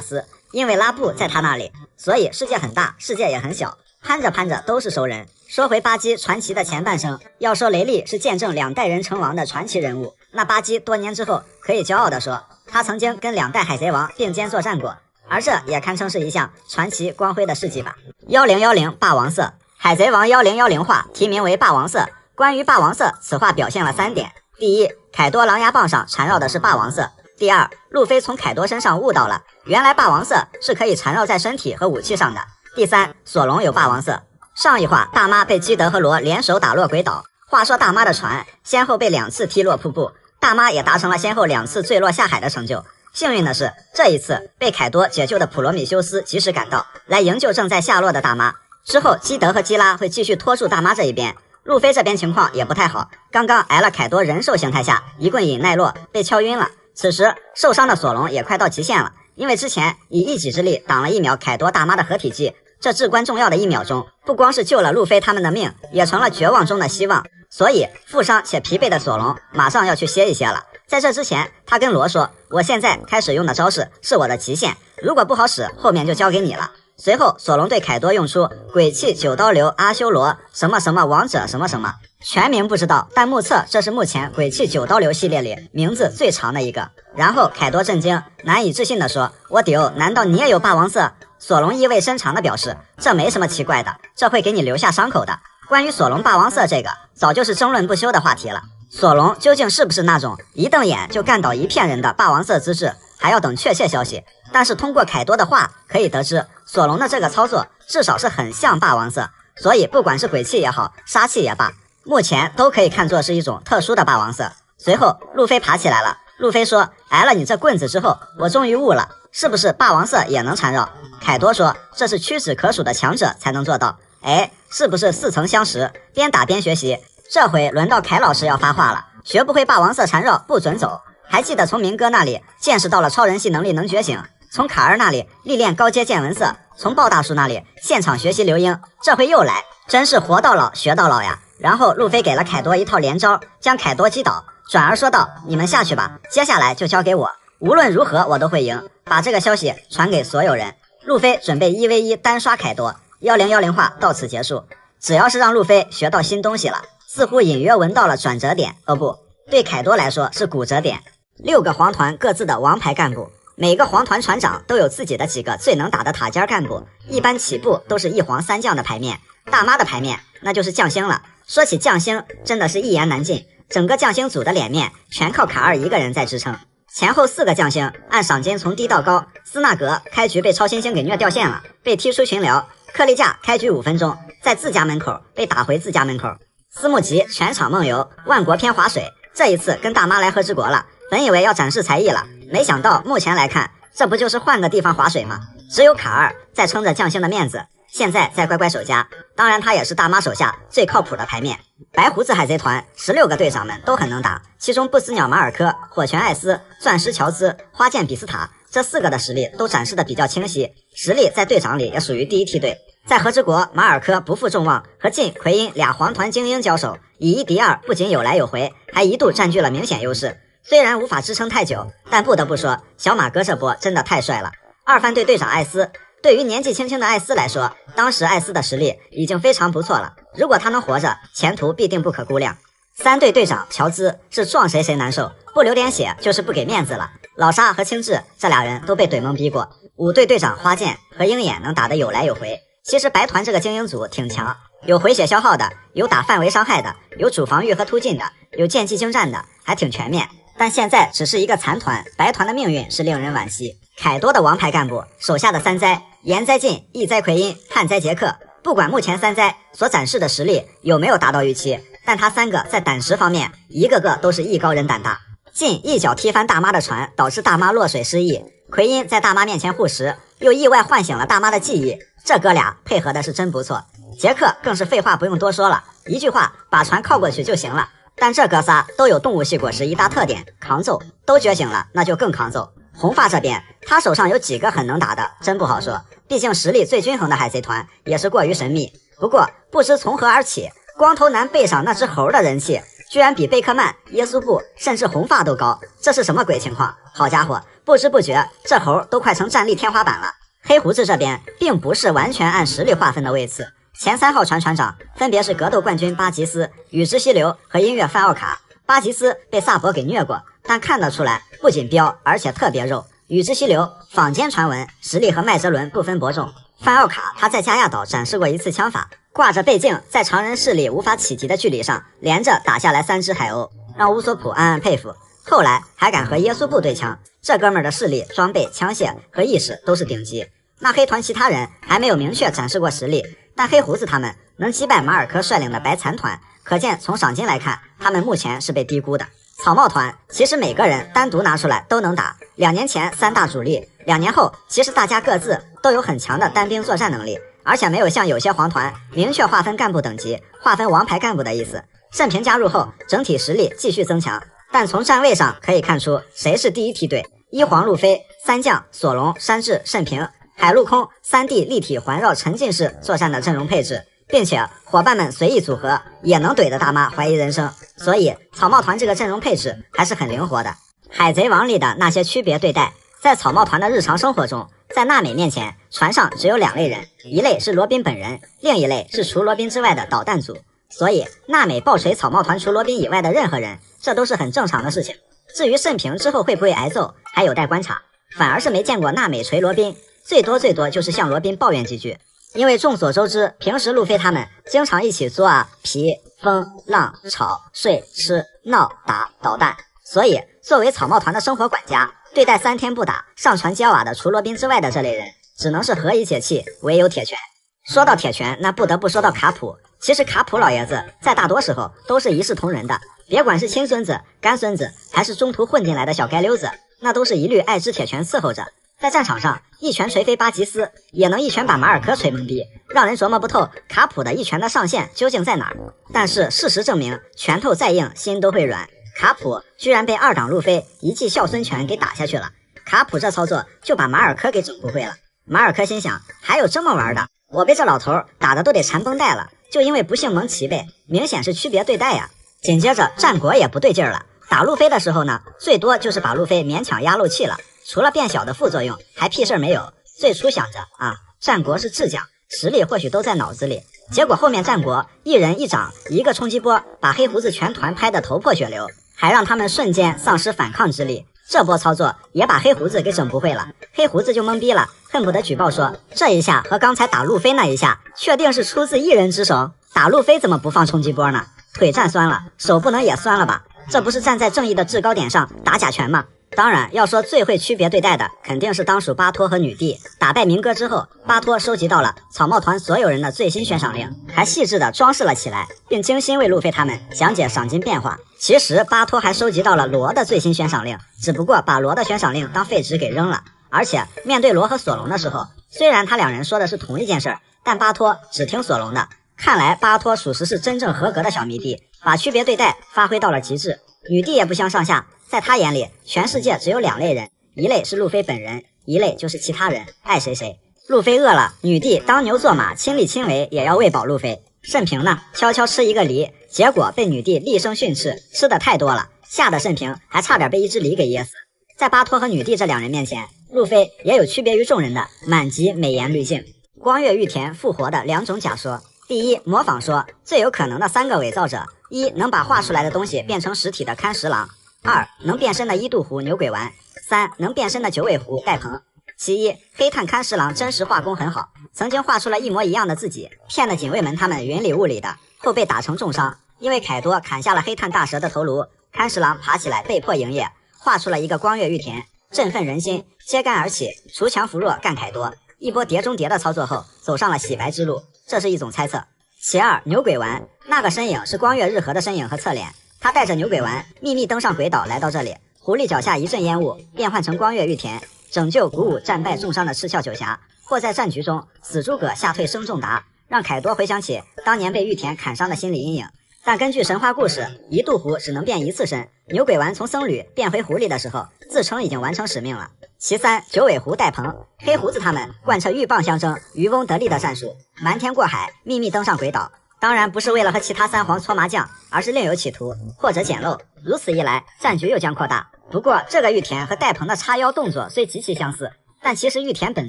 斯，因为拉布在他那里，所以世界很大，世界也很小，攀着攀着都是熟人。说回巴基传奇的前半生，要说雷利是见证2代人称王的传奇人物，那巴基多年之后可以骄傲地说，他曾经跟2代海贼王并肩作战过，而这也堪称是一项传奇光辉的事迹吧。1010霸王色，海贼王1010话题名为霸王色。关于霸王色，此话表现了3点：第一，凯多狼牙棒上缠绕的是霸王色；第二，路飞从凯多身上悟到了原来霸王色是可以缠绕在身体和武器上的；第三，索隆有霸王色。上一话大妈被基德和罗联手打落鬼岛，话说大妈的船先后被2次踢落瀑布，大妈也达成了先后2次坠落下海的成就。幸运的是，这一次被凯多解救的普罗米修斯及时赶到，来营救正在下落的大妈。之后基德和基拉会继续拖住大妈这一边。路飞这边情况也不太好，刚刚挨了凯多人兽形态下一棍引奈落，被敲晕了。此时受伤的索隆也快到极限了，因为之前以一己之力挡了1秒凯多大妈的合体技，这至关重要的1秒钟，不光是救了路飞他们的命，也成了绝望中的希望。所以负伤且疲惫的索隆马上要去歇一歇了。在这之前，他跟罗说，我现在开始用的招式是我的极限，如果不好使，后面就交给你了。随后索隆对凯多用出鬼泣9刀流阿修罗什么什么王者什么什么，全名不知道，但目测这是目前鬼泣9刀流系列里名字最长的一个。然后凯多震惊难以置信地说，我丢，难道你也有霸王色？索隆意味深长地表示，这没什么奇怪的，这会给你留下伤口的。关于索隆霸王色这个早就是争论不休的话题了，索隆究竟是不是那种一瞪眼就干倒一片人的霸王色资质，还要等确切消息。但是通过凯多的话可以得知，索隆的这个操作至少是很像霸王色，所以不管是鬼气也好，杀气也罢，目前都可以看作是一种特殊的霸王色。随后路飞爬起来了，路飞说，挨了你这棍子之后，我终于悟了，是不是霸王色也能缠绕？凯多说，这是屈指可数的强者才能做到。哎，是不是似曾相识，边打边学习？这回轮到凯老师要发话了，学不会霸王色缠绕不准走。还记得从明哥那里见识到了超人系能力能觉醒，从卡尔那里历练高阶见闻色，从鲍大叔那里现场学习流鹰，这回又来，真是活到老学到老呀。然后路飞给了凯多一套连招，将凯多击倒，转而说道，你们下去吧，接下来就交给我，无论如何我都会赢，把这个消息传给所有人。路飞准备1v1单刷凯多，1010话到此结束。只要是让路飞学到新东西了，似乎隐约闻到了转折点，不，对凯多来说是骨折点。6个皇团各自的王牌干部，每个皇团船长都有自己的几个最能打的塔尖干部，一般起步都是1皇3将的牌面，大妈的牌面那就是将星了。说起将星，真的是一言难尽，整个将星组的脸面全靠卡尔一个人在支撑。前后4个将星按赏金从低到高，斯纳格开局被超新星给虐掉线了，被踢出群聊。克利亚开局5分钟在自家门口被打回自家门口。斯穆吉全场梦游，万国偏划水，这一次跟大妈来和之国了，本以为要展示才艺了，没想到目前来看，这不就是换个地方划水吗？只有卡尔在撑着将星的面子，现在在乖乖守家，当然他也是大妈手下最靠谱的牌面。白胡子海贼团16个队长们都很能打，其中不死鸟马尔科、火拳艾斯、钻石乔兹、花剑比斯塔这4个的实力都展示的比较清晰，实力在队长里也属于第一梯队。在和之国，马尔科不负众望，和晋、奎因俩皇团精英交手，以1敌2，不仅有来有回，还一度占据了明显优势。虽然无法支撑太久，但不得不说，小马哥这波真的太帅了。2番队队长艾斯，对于年纪轻轻的艾斯来说，当时艾斯的实力已经非常不错了，如果他能活着，前途必定不可估量。3队队长乔兹是撞谁谁难受，不流点血就是不给面子了。老沙和青雉这俩人都被怼懵逼过。5队队长花剑和鹰眼能打得有来有回。其实白团这个精英组挺强，有回血消耗的，有打范围伤害的，有主防御和突进的，有剑技精湛的，还挺全面。但现在只是一个残团，白团的命运是令人惋惜。凯多的王牌干部手下的3灾，炎灾晋、异灾奎因、旱灾杰克，不管目前3灾所展示的实力有没有达到预期，但他3个在胆识方面一个个都是艺高人胆大。晋一脚踢翻大妈的船，导致大妈落水失忆，奎因在大妈面前护食，又意外唤醒了大妈的记忆，这哥俩配合的是真不错。杰克更是废话不用多说了，一句话把船靠过去就行了。但这哥仨都有动物系果实一大特点，扛揍，都觉醒了那就更扛揍。红发这边他手上有几个很能打的，真不好说，毕竟实力最均衡的海贼团也是过于神秘。不过不知从何而起，光头男背上那只猴的人气居然比贝克曼、耶稣布甚至红发都高，这是什么鬼情况？好家伙，不知不觉这猴都快成战力天花板了。黑胡子这边并不是完全按实力划分的位次，前3号船船长分别是格斗冠军巴吉斯、宇之溪流和音乐范奥卡。巴吉斯被萨博给虐过，但看得出来不仅彪，而且特别肉。宇之溪流坊间传闻实力和麦哲伦不分伯仲。范奥卡他在加亚岛展示过一次枪法，挂着倍镜在常人视力无法企及的距离上连着打下来3只海鸥，让乌索普暗暗佩服。后来还敢和耶稣布对枪，这哥们儿的视力、装备、枪械和意识都是顶级。那黑团其他人还没有明确展示过实力，但黑胡子他们能击败马尔科率领的白残团，可见从赏金来看，他们目前是被低估的。草帽团其实每个人单独拿出来都能打，2年前3大主力，2年后其实大家各自都有很强的单兵作战能力，而且没有像有些黄团明确划分干部等级、划分王牌干部的意思。盛平加入后，整体实力继续增强，但从站位上可以看出谁是第一梯队。1皇路飞、3将索隆、山治、盛平、海陆空3D立体环绕沉浸式作战的阵容配置，并且伙伴们随意组合也能怼得大妈怀疑人生，所以草帽团这个阵容配置还是很灵活的。海贼王里的那些区别对待，在草帽团的日常生活中，在娜美面前，船上只有2类人，一类是罗宾本人，另一类是除罗宾之外的导弹组。所以娜美爆锤草帽团除罗宾以外的任何人，这都是很正常的事情。至于盛平之后会不会挨揍，还有待观察。反而是没见过娜美锤罗宾，最多就是向罗宾抱怨几句。因为众所周知，平时路飞他们经常一起作啊、皮、风、浪、吵、睡、吃、闹、打、捣蛋，所以作为草帽团的生活管家，对待3天不打上船揭瓦的除罗宾之外的这类人，只能是何以解气，唯有铁拳。说到铁拳，那不得不说到卡普。其实卡普老爷子在大多时候都是一视同仁的，别管是亲孙子、干孙子，还是中途混进来的小街溜子，那都是一律爱之铁拳伺候着。在战场上，一拳锤飞巴吉斯，也能一拳把马尔科锤懵逼，让人琢磨不透卡普的一拳的上限究竟在哪儿。但是事实证明，拳头再硬，心都会软。卡普居然被2档路飞一记孝孙拳给打下去了，卡普这操作就把马尔科给整不会了。马尔科心想，还有这么玩的？我被这老头打的都得缠绷带了，就因为不姓蒙齐呗，明显是区别对待呀。紧接着战国也不对劲了，打路飞的时候呢，最多就是把路飞勉强压漏气了，除了变小的副作用，还屁事没有。最初想着啊，战国是智将，实力或许都在脑子里，结果后面战国一人一掌一个冲击波，把黑胡子全团拍得头破血流，还让他们瞬间丧失反抗之力。这波操作也把黑胡子给整不会了，黑胡子就懵逼了，恨不得举报说，这一下和刚才打路飞那一下确定是出自一人之手，打路飞怎么不放冲击波呢？腿站酸了，手不能也酸了吧？这不是站在正义的制高点上打假拳吗？当然，要说最会区别对待的，肯定是当属巴托和女帝。打败明哥之后，巴托收集到了草帽团所有人的最新悬赏令，还细致的装饰了起来，并精心为路飞他们详解赏金变化。其实巴托还收集到了罗的最新悬赏令，只不过把罗的悬赏令当废纸给扔了。而且面对罗和索隆的时候，虽然他2人说的是同一件事，但巴托只听索隆的。看来巴托属实是真正合格的小迷弟，把区别对待发挥到了极致。女帝也不相上下，在他眼里，全世界只有2类人，一类是路飞本人，一类就是其他人，爱谁谁。路飞饿了，女帝当牛做马，亲力亲为也要喂饱路飞。慎平呢，悄悄吃一个梨，结果被女帝厉声训斥，吃的太多了，吓得慎平还差点被一只梨给噎死。在巴托和女帝这2人面前，路飞也有区别于众人的满级美颜滤镜。光月玉田复活的2种假说：第一，模仿说最有可能的3个伪造者：1能把画出来的东西变成实体的看十郎；2能变身的伊杜湖牛鬼丸；3能变身的九尾狐戴鹏。其一，黑炭看十郎真实画工很好，曾经画出了一模一样的自己，骗得警卫们他们云里雾里的，后被打成重伤。因为凯多砍下了黑炭大蛇的头颅，看十郎爬起来被迫营业，画出了一个光月玉田，振奋人心，揭竿而起，锄强扶弱干凯多，一波碟中谍的操作后走上了洗白之路，这是一种猜测。其二，牛鬼丸那个身影是光月日和的身影和侧脸，他带着牛鬼丸秘密登上鬼岛来到这里，狐狸脚下一阵烟雾变换成光月玉田，拯救鼓舞战败重伤的赤鞘九侠，或在战局中死诸葛吓退生仲达，让凯多回想起当年被玉田砍伤的心理阴影。但根据神话故事，一渡湖只能变1次身，牛鬼丸从僧侣变回狐狸的时候，自称已经完成使命了。其三，九尾狐戴鹏，黑胡子他们贯彻鹬蚌相争、渔翁得利的战术，瞒天过海，秘密登上鬼岛，当然不是为了和其他3皇搓麻将，而是另有企图或者捡漏。如此一来，战局又将扩大。不过这个玉田和戴鹏的叉腰动作虽极其相似，但其实玉田本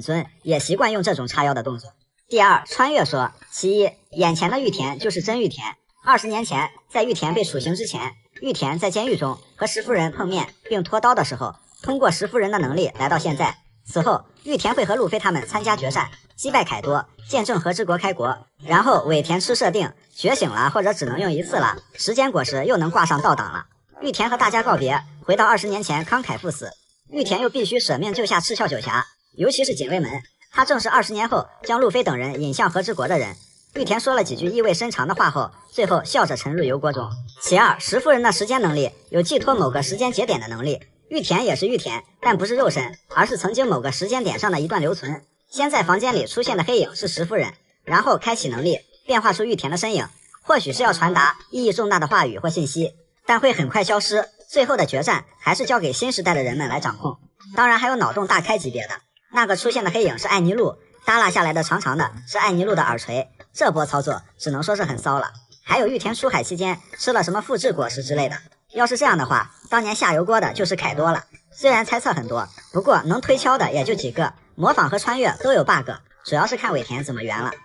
尊也习惯用这种叉腰的动作。第二，穿越说，其一，眼前的玉田就是真玉田。20年前，在玉田被处刑之前，玉田在监狱中和石夫人碰面并拖刀的时候，通过石夫人的能力来到现在。此后，玉田会和路飞他们参加决战，击败凯多，见证和之国开国。然后尾田吃设定，觉醒了或者只能用1次了，时间果实又能挂上倒档了。玉田和大家告别，回到20年前慷慨赴死。玉田又必须舍命救下赤鞘九侠，尤其是警卫们，他正是20年后将路飞等人引向和之国的人。玉田说了几句意味深长的话后，最后笑着沉入油锅中。其二，石夫人的时间能力有寄托某个时间节点的能力，玉田也是玉田，但不是肉身，而是曾经某个时间点上的一段留存。先在房间里出现的黑影是石夫人，然后开启能力变化出玉田的身影，或许是要传达意义重大的话语或信息，但会很快消失，最后的决战还是交给新时代的人们来掌控。当然还有脑洞大开级别的，那个出现的黑影是艾尼路，耷拉下来的长长的是艾尼路的耳垂，这波操作只能说是很骚了。还有玉田出海期间吃了什么复制果实之类的，要是这样的话，当年下油锅的就是凯多了。虽然猜测很多，不过能推敲的也就几个，模仿和穿越都有 bug， 主要是看尾田怎么圆了。